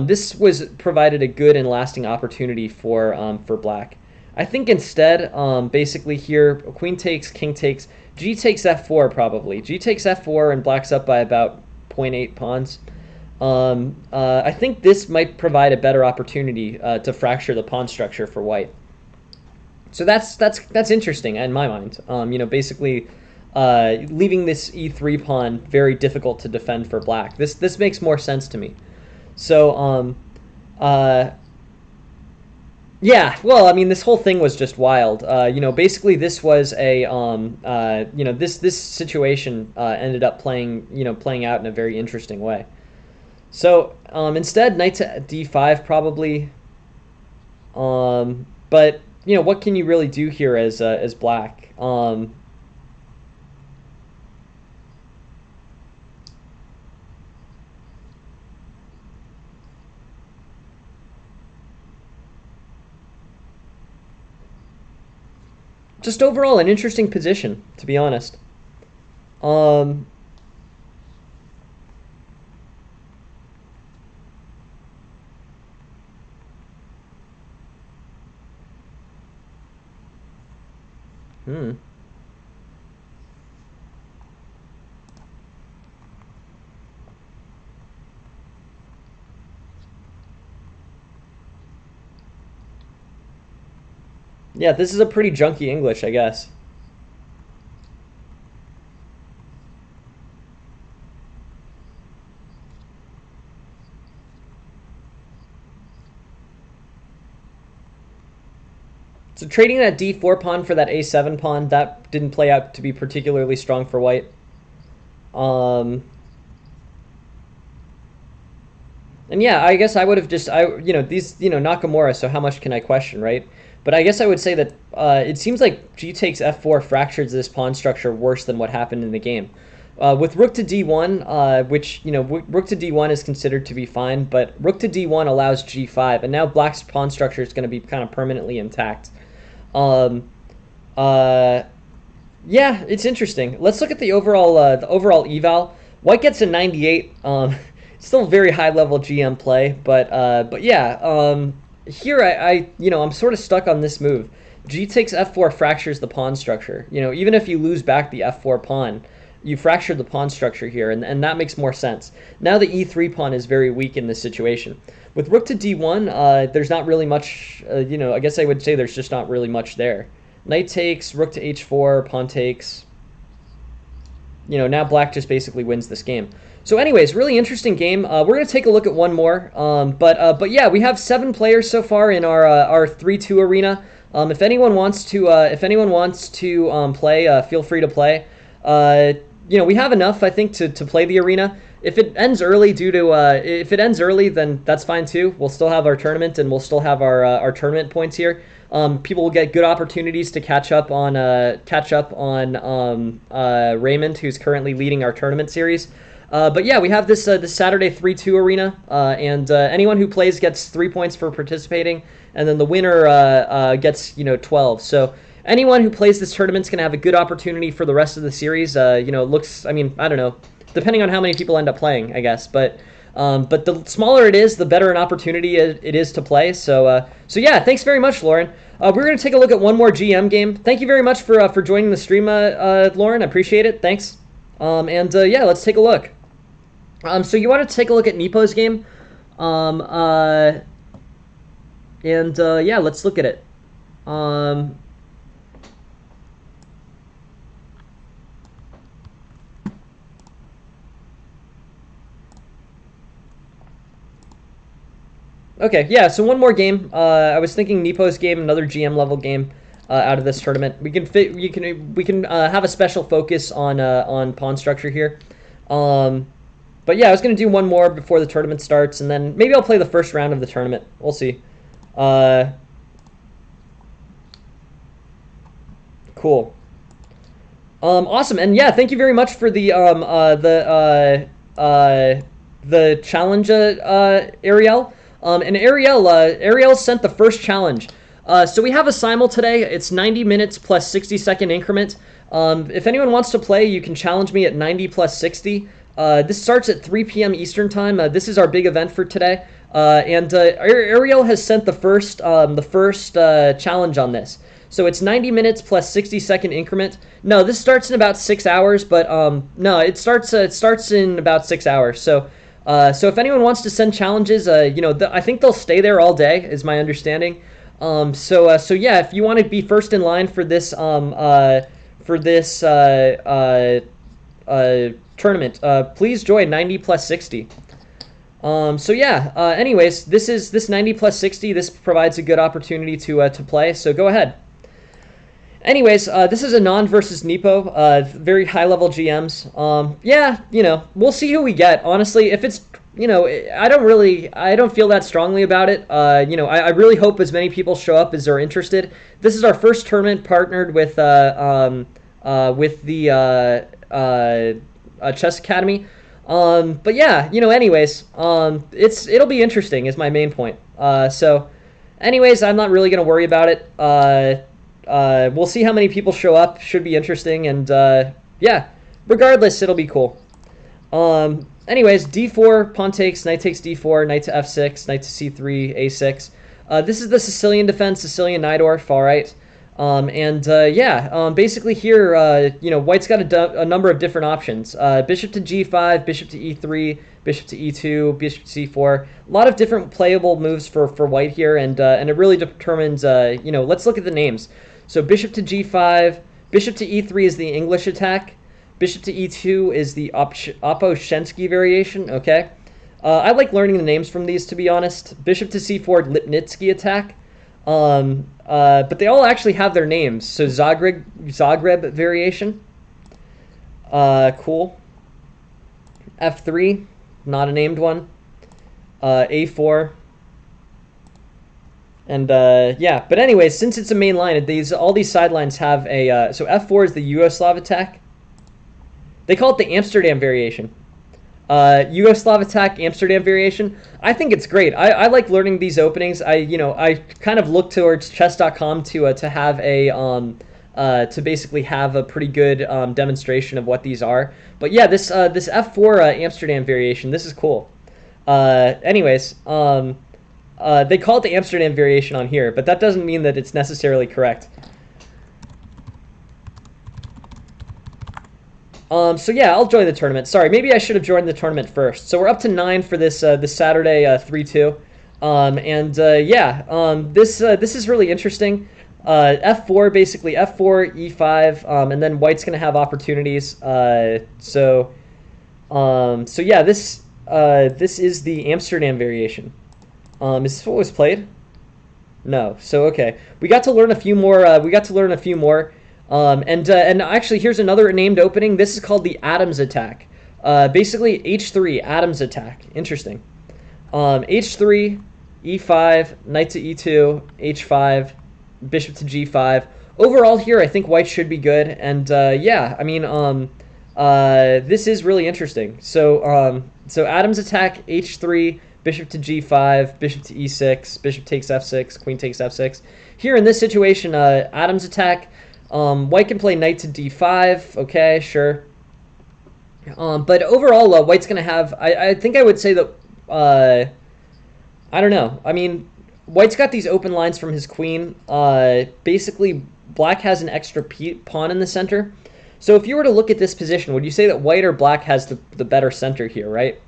This was provided a good and lasting opportunity for black. I think instead, basically here, queen takes, king takes, g takes f4 probably. G takes f4 and black's up by about 0.8 pawns. I think this might provide a better opportunity to fracture the pawn structure for white. So that's interesting in my mind. Basically leaving this e3 pawn very difficult to defend for black. This makes more sense to me. So yeah, well, I mean, this whole thing was just wild. Basically this was a this situation ended up playing out in a very interesting way. So instead, knight to d5 probably. But what can you really do here as black? Just overall an interesting position, to be honest. Yeah, this is a pretty junky English, I guess. So trading that d4 pawn for that a7 pawn, that didn't play out to be particularly strong for white. And yeah, I guess I would have just, Nakamura, so how much can I question, right? But I guess I would say that it seems like g takes f4 fractures this pawn structure worse than what happened in the game. With rook to d1, which, rook to d1 is considered to be fine, but rook to d1 allows g5, and now black's pawn structure is going to be kind of permanently intact. Yeah, it's interesting. Let's look at the overall eval. White gets a 98. Still very high level GM play, but yeah. Here I'm sort of stuck on this move. G takes f4 fractures the pawn structure. Even if you lose back the f4 pawn, you fracture the pawn structure here, and that makes more sense. Now the e3 pawn is very weak in this situation. With rook to d1, there's not really much, I guess I would say there's just not really much there. Knight takes, rook to h4, pawn takes. Now black just basically wins this game. So anyways, really interesting game. We're going to take a look at one more. But yeah, we have 7 players so far in our 3-2 arena. If anyone wants to play, feel free to play. We have enough, I think, to play the arena. If it ends early then that's fine too. We'll still have our tournament, and we'll still have our tournament points here. People will get good opportunities to catch up on Raymond, who's currently leading our tournament series. But yeah, we have this Saturday 3-2 arena, and anyone who plays gets 3 points for participating, and then the winner gets 12. So anyone who plays this tournament's going to have a good opportunity for the rest of the series. You know, it looks, I mean, I don't know, depending on how many people end up playing, I guess. But the smaller it is, the better an opportunity it is to play. So yeah, thanks very much, Lauren. We're going to take a look at one more GM game. Thank you very much for joining the stream, Lauren. I appreciate it. Thanks. Yeah, let's take a look. So you want to take a look at Nepo's game. Yeah, let's look at it. Okay, yeah. So one more game. I was thinking Nepo's game, another GM level game out of this tournament. We can have a special focus on pawn structure here. But yeah, I was gonna do one more before the tournament starts, and then maybe I'll play the first round of the tournament. We'll see. Cool. Awesome, and yeah, thank you very much for the challenge, Ariel. And Ariel sent the first challenge. So we have a simul today. It's 90 minutes plus 60-second increment. If anyone wants to play, you can challenge me at 90 plus 60. This starts at 3 p.m. Eastern time. This is our big event for today. Ariel has sent the first challenge on this. So it's 90 minutes plus 60-second increment. No, this starts in about 6 hours, but no, it starts in about 6 hours. So if anyone wants to send challenges, you know, I think they'll stay there all day, is my understanding. So yeah, if you want to be first in line for this tournament, please join 90 plus 60. So yeah, anyways, this 90 plus 60. This provides a good opportunity to play. So go ahead. Anyways, this is Anand versus Nepo, very high-level GMs. Yeah, you know, we'll see who we get. Honestly, if it's, you know, I don't feel that strongly about it. You know, I really hope as many people show up as are interested. This is our first tournament partnered with the Chess Academy. But yeah, you know, anyways, it'll be interesting is my main point. So, anyways, I'm not really gonna worry about it. We'll see how many people show up. Should be interesting, and yeah, regardless, it'll be cool. Anyways, d4, pawn takes, knight takes d4, knight to f6, knight to c3, a6. This is the Sicilian defense, Sicilian Najdorf, all right. Yeah, basically here, you know, white's got a number of different options. Bishop to g5, bishop to e3, bishop to e2, bishop to c4. A lot of different playable moves for white here, and it really determines, you know, let's look at the names. So bishop to g5, bishop to e3 is the English attack. Bishop to e2 is the Oposhensky variation, okay? I like learning the names from these, to be honest. Bishop to c4, Lipnitsky attack. But they all actually have their names. So Zagreb variation. Cool. F3, not a named one. A4. And yeah, but anyway, since it's a main line, all these sidelines have a so F4 is the Yugoslav attack. They call it the Amsterdam variation. Yugoslav attack, Amsterdam variation. I think it's great. I like learning these openings. I kind of look towards chess.com to have a to basically have a pretty good demonstration of what these are. But yeah, this F4 Amsterdam variation, this is cool. Anyways, they call it the Amsterdam variation on here, but that doesn't mean that it's necessarily correct. So yeah, I'll join the tournament. Sorry, maybe I should have joined the tournament first. So we're up to 9 for this Saturday 3-2, yeah, this is really interesting. F4 basically F4 E5, and then white's gonna have opportunities. So yeah, this is the Amsterdam variation. Is this what was played? No. So okay, we got to learn a few more. And actually, here's another named opening. This is called the Adams attack. Basically, H3, Adams attack. Interesting. H3, E5, knight to E2, H5, bishop to G5. Overall here, I think white should be good. And yeah, I mean, this is really interesting. So Adams attack, H3, bishop to g5, bishop to e6, bishop takes f6, queen takes f6. Here in this situation, Adam's attack, white can play knight to d5. Okay, sure. But overall, white's going to have... I think I would say that... I don't know. I mean, white's got these open lines from his queen. Basically, black has an extra pawn in the center. So if you were to look at this position, would you say that white or black has the better center here, right?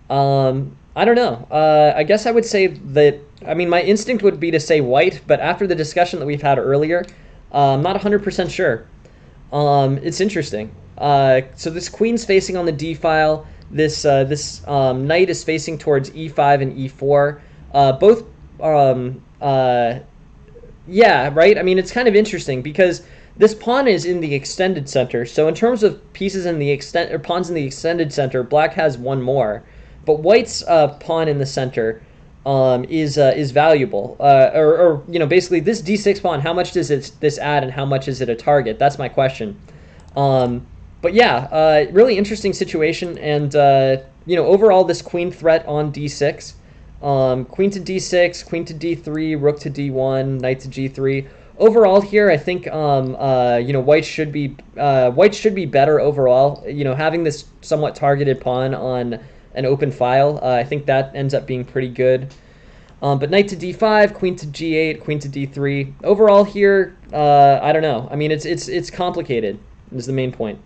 I don't know. I guess I would say that... I mean, my instinct would be to say white, but after the discussion that we've had earlier, I'm not 100% sure. It's interesting. So this queen's facing on the d file. This knight is facing towards e5 and e4. Both, yeah, right? I mean, it's kind of interesting because this pawn is in the extended center. So in terms of pieces in the pawns in the extended center, black has one more. But white's pawn in the center is valuable. Or you know, basically this d6 pawn, how much does this add and how much is it a target? That's my question. But yeah, really interesting situation. And, you know, overall this queen threat on d6. Queen to d6, queen to d3, rook to d1, knight to g3. Overall here, I think, you know, white should be better overall. You know, having this somewhat targeted pawn on an open file, I think that ends up being pretty good. But knight to d5, queen to g8, queen to d3. Overall here, I don't know. I mean, it's complicated is the main point.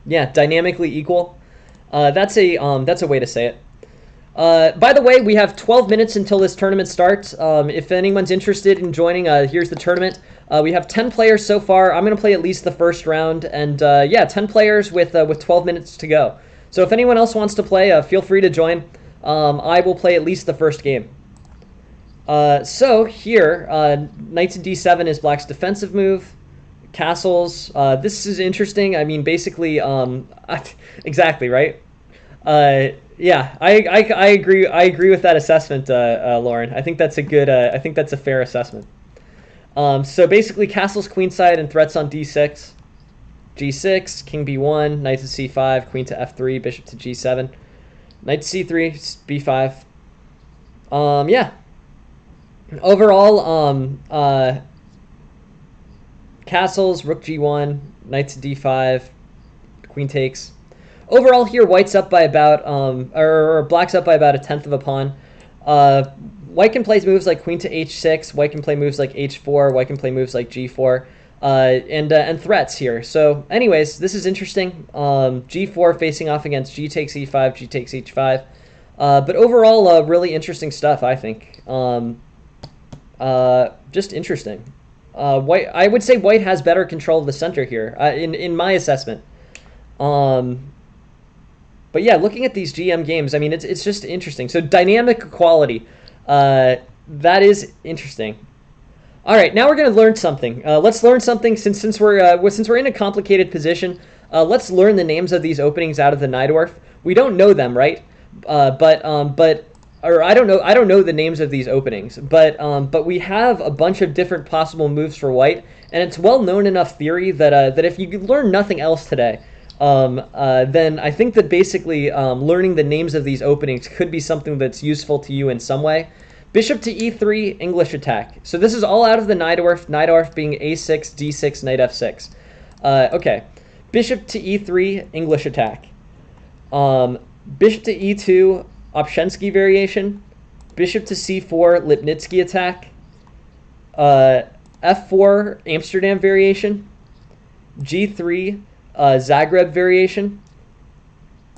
Yeah, dynamically equal. That's a way to say it. By the way, we have 12 minutes until this tournament starts. If anyone's interested in joining, here's the tournament. We have 10 players so far. I'm going to play at least the first round. And yeah, 10 players with 12 minutes to go. So if anyone else wants to play, feel free to join. I will play at least the first game. So here, knight to d7 is black's defensive move. Castles. This is interesting. I mean, basically, exactly, right? Yeah, I agree. I agree with that assessment, Lauren. I think that's a good. I think that's a fair assessment. So basically, castles queenside and threats on d6, g6, king b1, knight to c5, queen to f3, bishop to g7, knight to c3, b5. Yeah. Overall, castles, rook g1, knight to d5, queen takes. Overall here, white's up by about, or black's up by about a tenth of a pawn. White can play moves like queen to h6, white can play moves like h4, white can play moves like g4, and threats here. So anyways, this is interesting. G4 facing off against g takes e5, g takes h5. But overall, really interesting stuff, I think. Just interesting. White, I would say white has better control of the center here, in my assessment. But yeah, looking at these GM games, I mean, it's just interesting. So dynamic equality, that is interesting. All right, now we're going to learn something. Let's learn something since we're in a complicated position. Let's learn the names of these openings out of the Najdorf. We don't know them, right? Or I don't know the names of these openings, but we have a bunch of different possible moves for white, and it's well known enough theory that if you learn nothing else today, then I think that basically learning the names of these openings could be something that's useful to you in some way. Bishop to e3, English attack. So this is all out of the Najdorf being a6, d6, knight f6. Okay, bishop to e3, English attack. Bishop to e2, Obshensky variation. Bishop to c4, Lipnitsky attack. f4, Amsterdam variation. g3, Zagreb variation.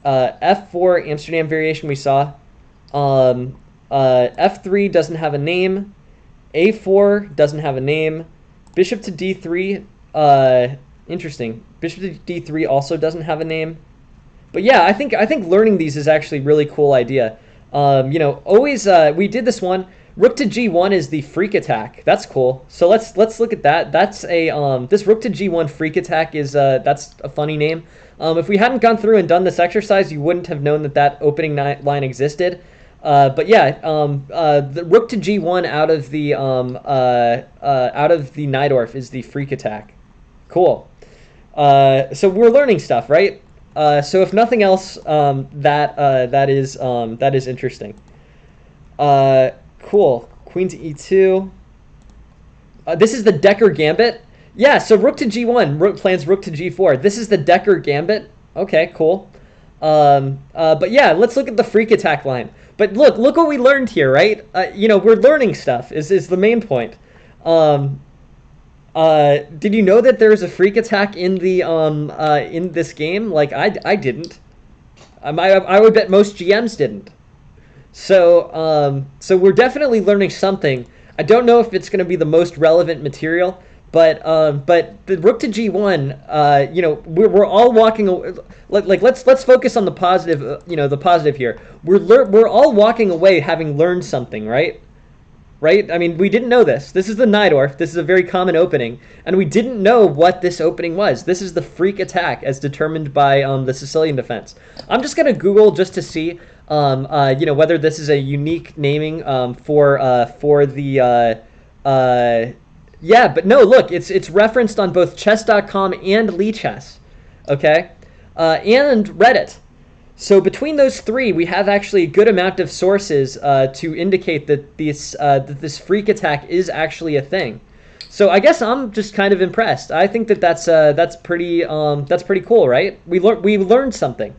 f4, Amsterdam variation we saw. f3 doesn't have a name. a4 doesn't have a name. Bishop to d3, interesting. Bishop to d3 also doesn't have a name. But yeah, I think learning these is actually a really cool idea. You know, always we did this one. Rook to g1 is the freak attack. That's cool. So let's look at that. That's a this rook to g1 freak attack is that's a funny name. If we hadn't gone through and done this exercise, you wouldn't have known that opening line existed. But yeah, the rook to g1 out of the Najdorf is the freak attack. Cool. So we're learning stuff, right? So if nothing else, that is interesting. Uh, cool. Queen to e2. This is the Decker Gambit. Yeah, so rook to g1. Rook plans rook to g4. This is the Decker Gambit. Okay, cool. But yeah, let's look at the freak attack line. But look what we learned here, right? We're learning stuff. Is the main point. Um, did you know that there's a freak attack in this game? Like I didn't. I would bet most GMs didn't. So we're definitely learning something. I don't know if it's going to be the most relevant material, but the rook to g1, we're all walking. Like let's focus on the positive. The positive here. We're all walking away having learned something, right? Right? I mean, we didn't know this. This is the Najdorf. This is a very common opening, and we didn't know what this opening was. This is the freak attack as determined by the Sicilian defense. I'm just gonna Google just to see, whether this is a unique naming for the. Yeah, but no, look, it's referenced on both chess.com and Lichess, okay, and Reddit. So between those three, we have actually a good amount of sources to indicate that this freak attack is actually a thing. So I guess I'm just kind of impressed. I think that's pretty cool, right? We learned something.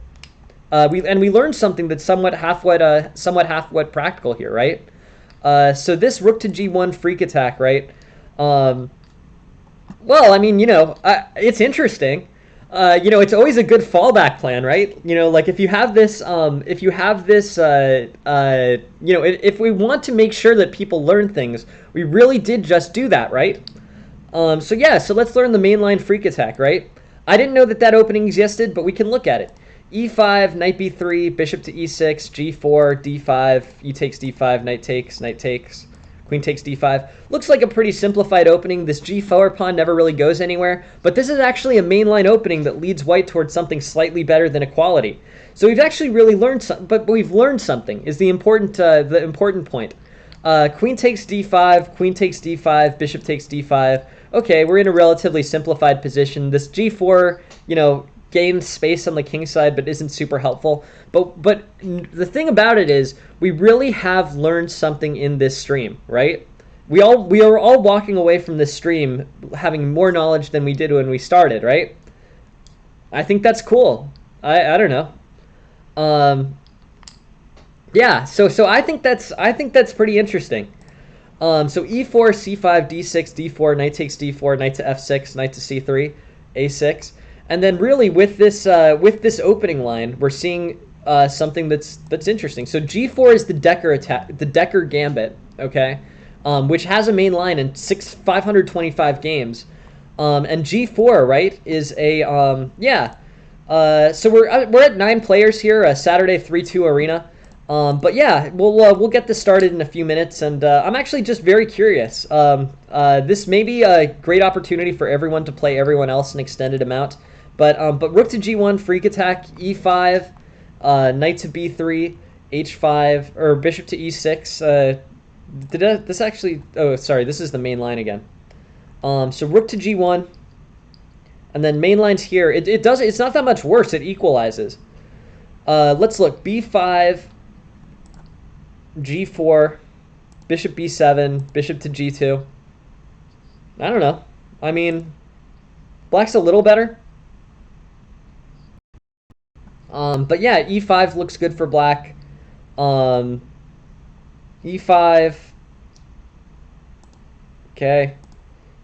We learned something that's somewhat half-what practical here, right? So this rook to g1 freak attack, right? Well, I mean, it's interesting. It's always a good fallback plan, right? Like if you have this, if we want to make sure that people learn things, we really did just do that, right? So yeah, so let's learn the mainline freak attack, right? I didn't know that opening existed, but we can look at it. E5, knight b3, bishop to e6, g4, d5, e takes d5, knight takes. Queen takes d5. Looks like a pretty simplified opening. This g4 pawn never really goes anywhere, but this is actually a mainline opening that leads white towards something slightly better than equality. So we've actually really learned something, but we've learned something is the important point. Queen takes d5, queen takes d5, bishop takes d5. Okay, we're in a relatively simplified position. This g4, gains space on the king side, but isn't super helpful. But the thing about it is, we really have learned something in this stream, right? We are all walking away from this stream having more knowledge than we did when we started, right? I think that's cool. I don't know. Yeah. So I think that's pretty interesting. So e4, c5, d6, d4, knight takes d4, knight to f6, knight to c3, a6. And then really with this opening line, we're seeing something that's interesting. So g4 is the Decker attack, the Decker Gambit, okay, which has a main line in 525 games, and g4, right, is a so we're at 9 players here, a Saturday 3-2 arena. But yeah, we'll get this started in a few minutes, and I'm actually just very curious. This may be a great opportunity for everyone to play everyone else an extended amount. But rook to g1, freak attack, e5, knight to b3, h5, or bishop to e6. This actually... Oh, sorry, this is the main line again. So rook to g1, and then main line's here. It's not that much worse. It equalizes. Let's look. b5, g4, bishop b7, bishop to g2. I don't know. I mean, black's a little better. But yeah, e5 looks good for black. E5. Okay.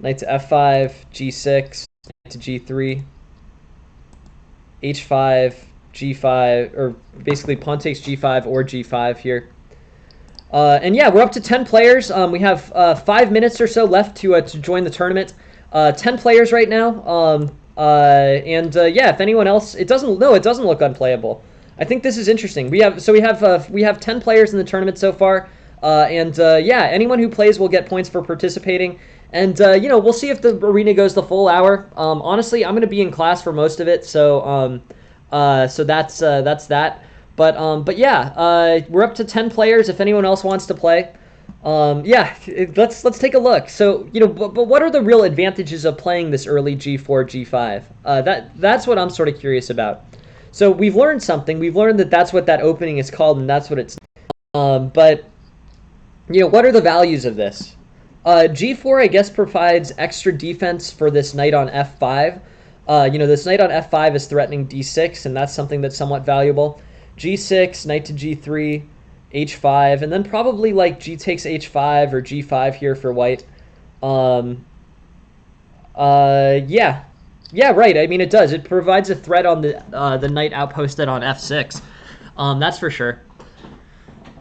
Knight to f5, g6, knight to g3, h5, g5, or basically pawn takes g5 or g5 here. And yeah, we're up to 10 players. We have 5 minutes or so left to join the tournament. 10 players right now. Yeah, if anyone else, it doesn't look unplayable. I think this is interesting. We have 10 players in the tournament so far, yeah, anyone who plays will get points for participating. And we'll see if the arena goes the full hour. Honestly, I'm gonna be in class for most of it, so that's that. But yeah, we're up to 10 players. If anyone else wants to play, Yeah, let's take a look. So, but what are the real advantages of playing this early G4, G5? That's what I'm sort of curious about. So we've learned something. We've learned that that's what that opening is called, and that's what it's. But what are the values of this? G4, I guess, provides extra defense for this knight on F5. This knight on F5 is threatening D6, and that's something that's somewhat valuable. G6, knight to G3, H5, and then probably like G takes H5 or G5 here for white. Yeah. Yeah, right. I mean, it does. It provides a threat on the knight outposted on F6. That's for sure.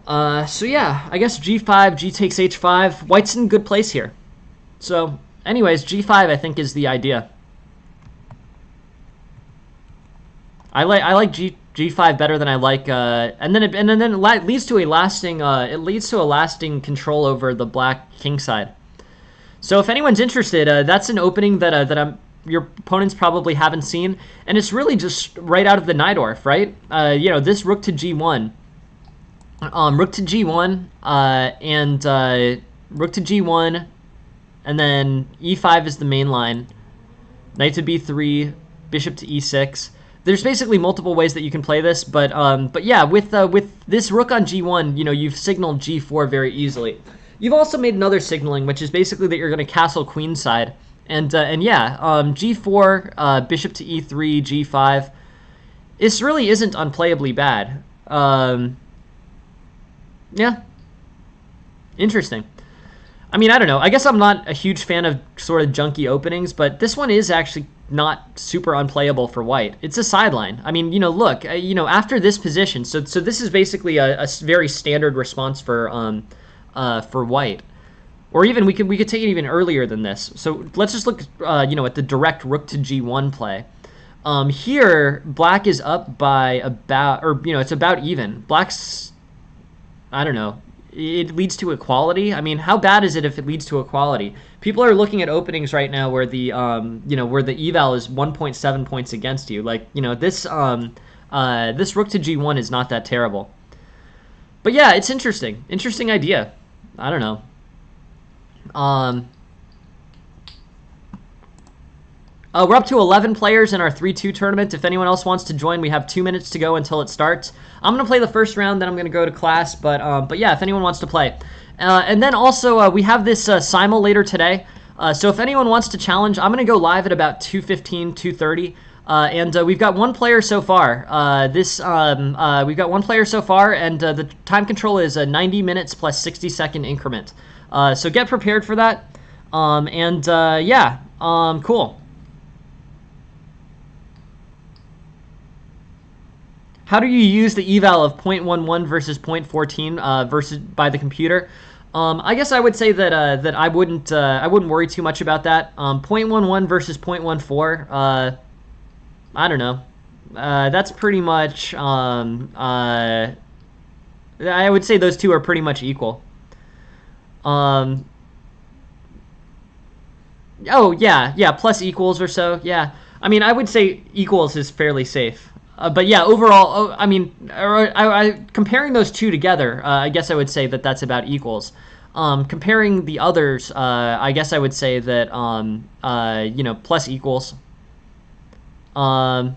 So yeah, I guess G5, G takes H5. White's in good place here. So, anyways, G5 I think is the idea. I like G5 better than I like, and then it leads to a lasting control over the black king side. So if anyone's interested, that's an opening that your opponents probably haven't seen, and it's really just right out of the Najdorf, right? This rook to G1, rook to G1, and rook to G1, and then E5 is the main line, knight to B3, bishop to E6. There's basically multiple ways that you can play this, but yeah, with this rook on G1, you've signaled G4 very easily. You've also made another signaling, which is basically that you're going to castle queenside, and yeah, G4, bishop to E3, G5. This really isn't unplayably bad. Yeah, interesting. I mean, I don't know. I guess I'm not a huge fan of sort of junky openings, but this one is actually not super unplayable for white. It's a sideline. I mean, look, after this position, so this is basically a very standard response for white, or even we could take it even earlier than this. So let's just look, at the direct rook to G1 play. Here, black is up by about, or it's about even. Black's, I don't know. It leads to equality. I mean, how bad is it if it leads to equality? People are looking at openings right now where the where the eval is 1.7 points against you. Like, this this rook to G1 is not that terrible. But yeah, it's interesting. Interesting idea. I don't know. We're up to 11 players in our 3-2 tournament. If anyone else wants to join, we have 2 minutes to go until it starts. I'm going to play the first round, then I'm going to go to class. But yeah, if anyone wants to play. And then also, we have this simul later today. So if anyone wants to challenge, I'm going to go live at about 2:15, 2:30. And we've got one player so far. We've got one player so far, and the time control is a 90 minutes plus 60-second increment. So get prepared for that. Yeah, cool. How do you use the eval of 0.11 versus 0.14 versus by the computer? I guess I would say that that I wouldn't worry too much about that. 0.11 versus 0.14. I don't know. That's pretty much. I would say those two are pretty much equal. Oh yeah, plus equals or so. Yeah, I mean I would say equals is fairly safe. But yeah, overall, I mean, comparing those two together, I guess I would say that that's about equals. Comparing the others, I guess I would say that, plus equals. But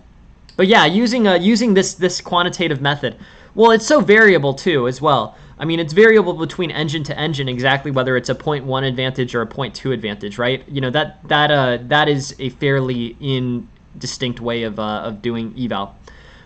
yeah, using this quantitative method, well, it's so variable too as well. I mean, it's variable between engine to engine exactly whether it's a 0.1 advantage or a 0.2 advantage, right? That is a fairly indistinct way of doing eval.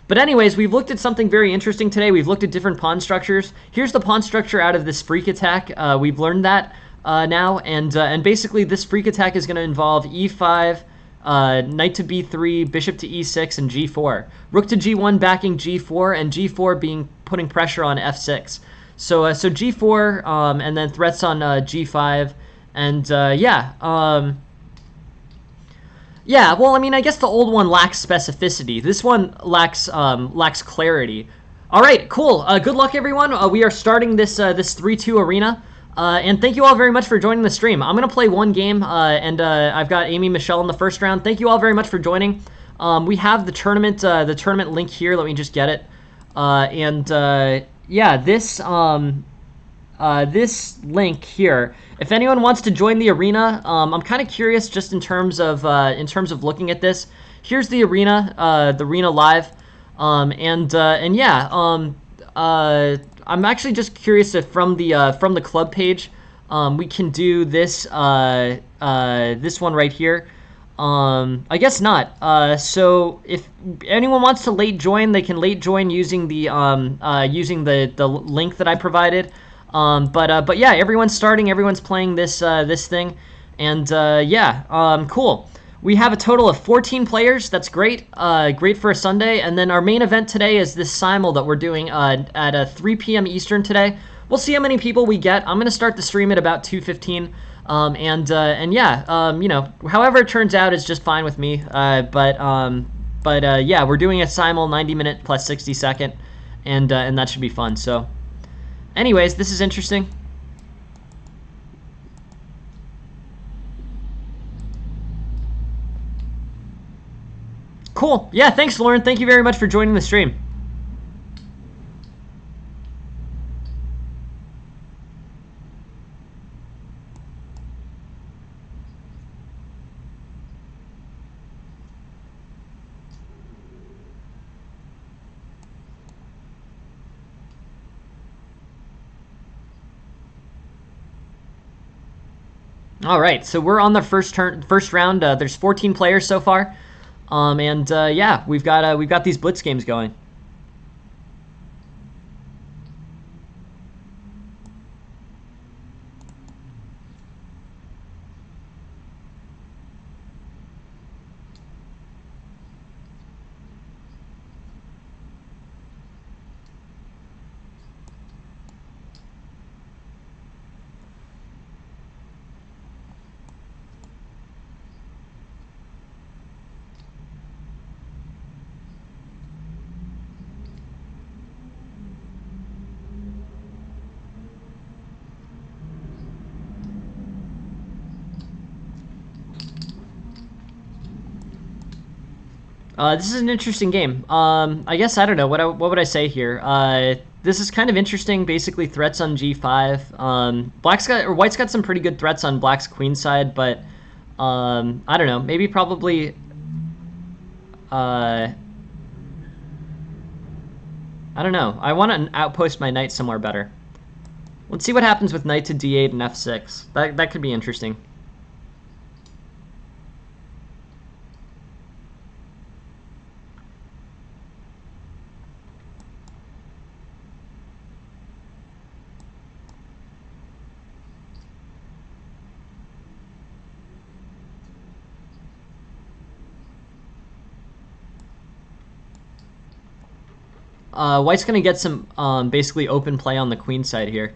But anyways, we've looked at something very interesting today. We've looked at different pawn structures. Here's the pawn structure out of this freak attack. We've learned that now, and basically this freak attack is going to involve E5, knight to B3, bishop to E6, and G4. Rook to G1 backing G4, and G4 putting pressure on F6. So G4, and then threats on G5, and yeah. Yeah, well, I mean, I guess the old one lacks specificity. This one lacks clarity. All right, cool. Good luck, everyone. We are starting this 3-2 arena, and thank you all very much for joining the stream. I'm gonna play one game, and I've got Amy Michelle in the first round. Thank you all very much for joining. We have the tournament link here. Let me just get it. Yeah, this this link here. If anyone wants to join the arena, I'm kind of curious just in terms of looking at this. Here's the arena live, and yeah, I'm actually just curious if from the club page, we can do this this one right here. I guess not. So if anyone wants to late join, they can late join using the link that I provided. But yeah, everyone's starting, everyone's playing this thing, and yeah, cool. We have a total of 14 players. That's great. Great for a Sunday. And then our main event today is this simul that we're doing at 3 p.m. Eastern today. We'll see how many people we get. I'm gonna start the stream at about 2:15. And yeah, you know, however it turns out is just fine with me. But yeah, we're doing a simul 90-minute plus 60-second, and that should be fun. So, anyways, this is interesting. Cool. Yeah, thanks, Lauren. Thank you very much for joining the stream. All right, so we're on the first round. There's 14 players so far, and yeah, we've got these blitz games going. This is an interesting game. I guess I don't know what would I say here. This is kind of interesting. Basically, threats on G5. White's got some pretty good threats on Black's queen side, but I don't know. Maybe probably. I don't know. I want to outpost my knight somewhere better. Let's see what happens with knight to D8 and F6. That could be interesting. White's going to get some basically open play on the queen side here.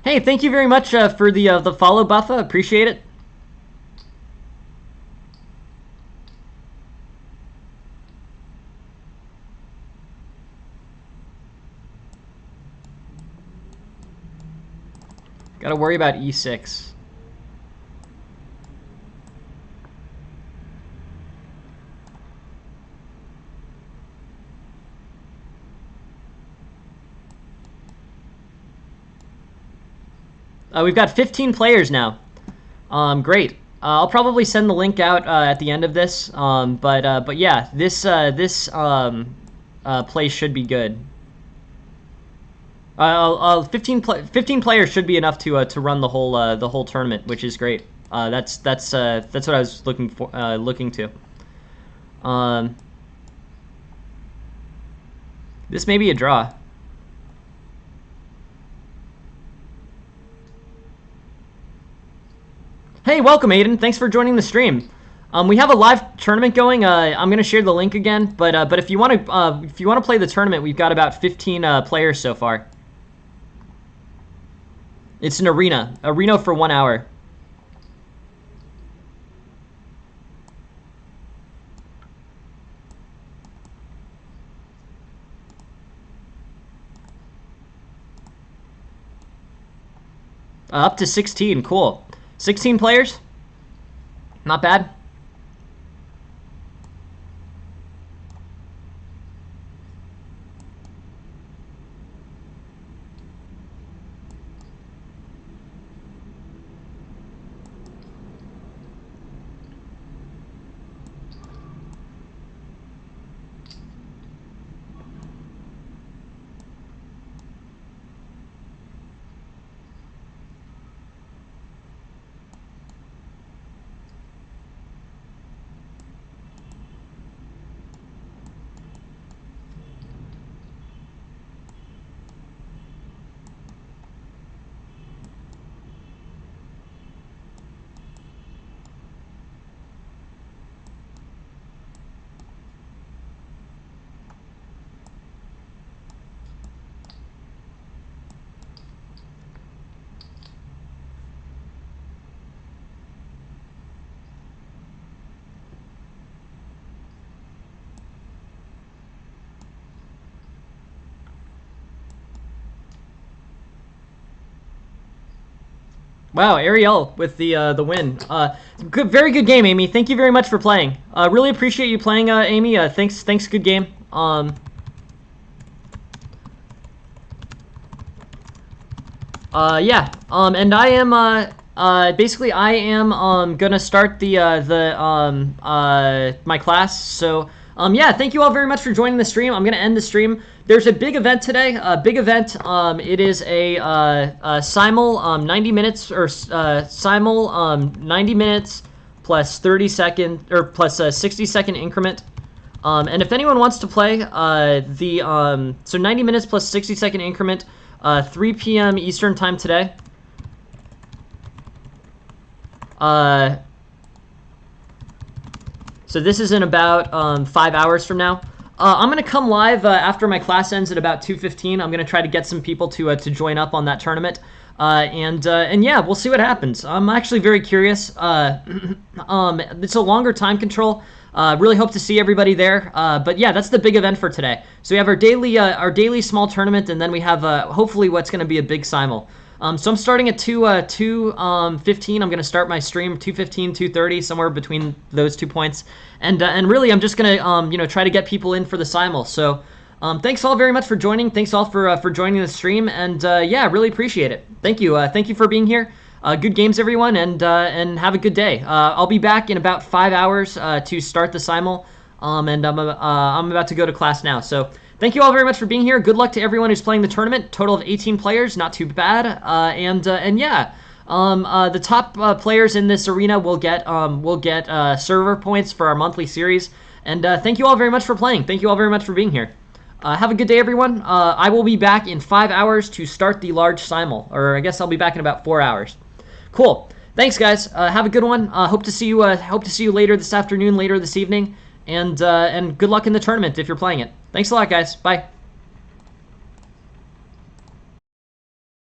Hey, thank you very much for the follow, Buffa. Appreciate it. Got to worry about E6. We've got 15 players now. Great. I'll probably send the link out at the end of this. But yeah, this play should be good. 15 players should be enough to run the whole tournament, which is great. That's what I was looking to. This may be a draw. Hey, welcome, Aiden. Thanks for joining the stream. We have a live tournament going. I'm gonna share the link again, but if you want to play the tournament, we've got about 15 players so far. It's an arena for 1 hour. Up to 16. Cool. 16 players. Not bad. Wow, Ariel with the win. Good, very good game, Amy. Thank you very much for playing. Really appreciate you playing, Amy. Thanks. Good game. Yeah. And I am basically I am gonna start the my class. So yeah, thank you all very much for joining the stream. I'm gonna end the stream. There's a big event today. A big event. It is a simul 90 minutes or simul 90 minutes plus 30-second or plus a 60-second increment. And if anyone wants to play so 90 minutes plus 60-second increment, 3 p.m. Eastern time today. So this is in about 5 hours from now. I'm gonna come live after my class ends at about 2:15. I'm gonna try to get some people to join up on that tournament, and yeah, we'll see what happens. I'm actually very curious. It's a longer time control. Really hope to see everybody there. But yeah, that's the big event for today. So we have our daily small tournament, and then we have hopefully what's gonna be a big simul. So I'm starting at 2:15. I'm gonna start my stream 2:15, 2:30, somewhere between those 2 points, and really I'm just gonna try to get people in for the simul. So thanks all very much for joining. Thanks all for joining the stream, and yeah, really appreciate it. Thank you for being here. Good games, everyone, and have a good day. I'll be back in about 5 hours to start the simul, and I'm about to go to class now. So. Thank you all very much for being here. Good luck to everyone who's playing the tournament. Total of 18 players, not too bad. And yeah, the top players in this arena will get server points for our monthly series. And thank you all very much for playing. Thank you all very much for being here. Have a good day, everyone. I will be back in 5 hours to start the large simul, or I guess I'll be back in about 4 hours. Cool. Thanks, guys. Have a good one. Hope to see you. Hope to see you later this afternoon, later this evening. And good luck in the tournament if you're playing it. Thanks a lot, guys. Bye.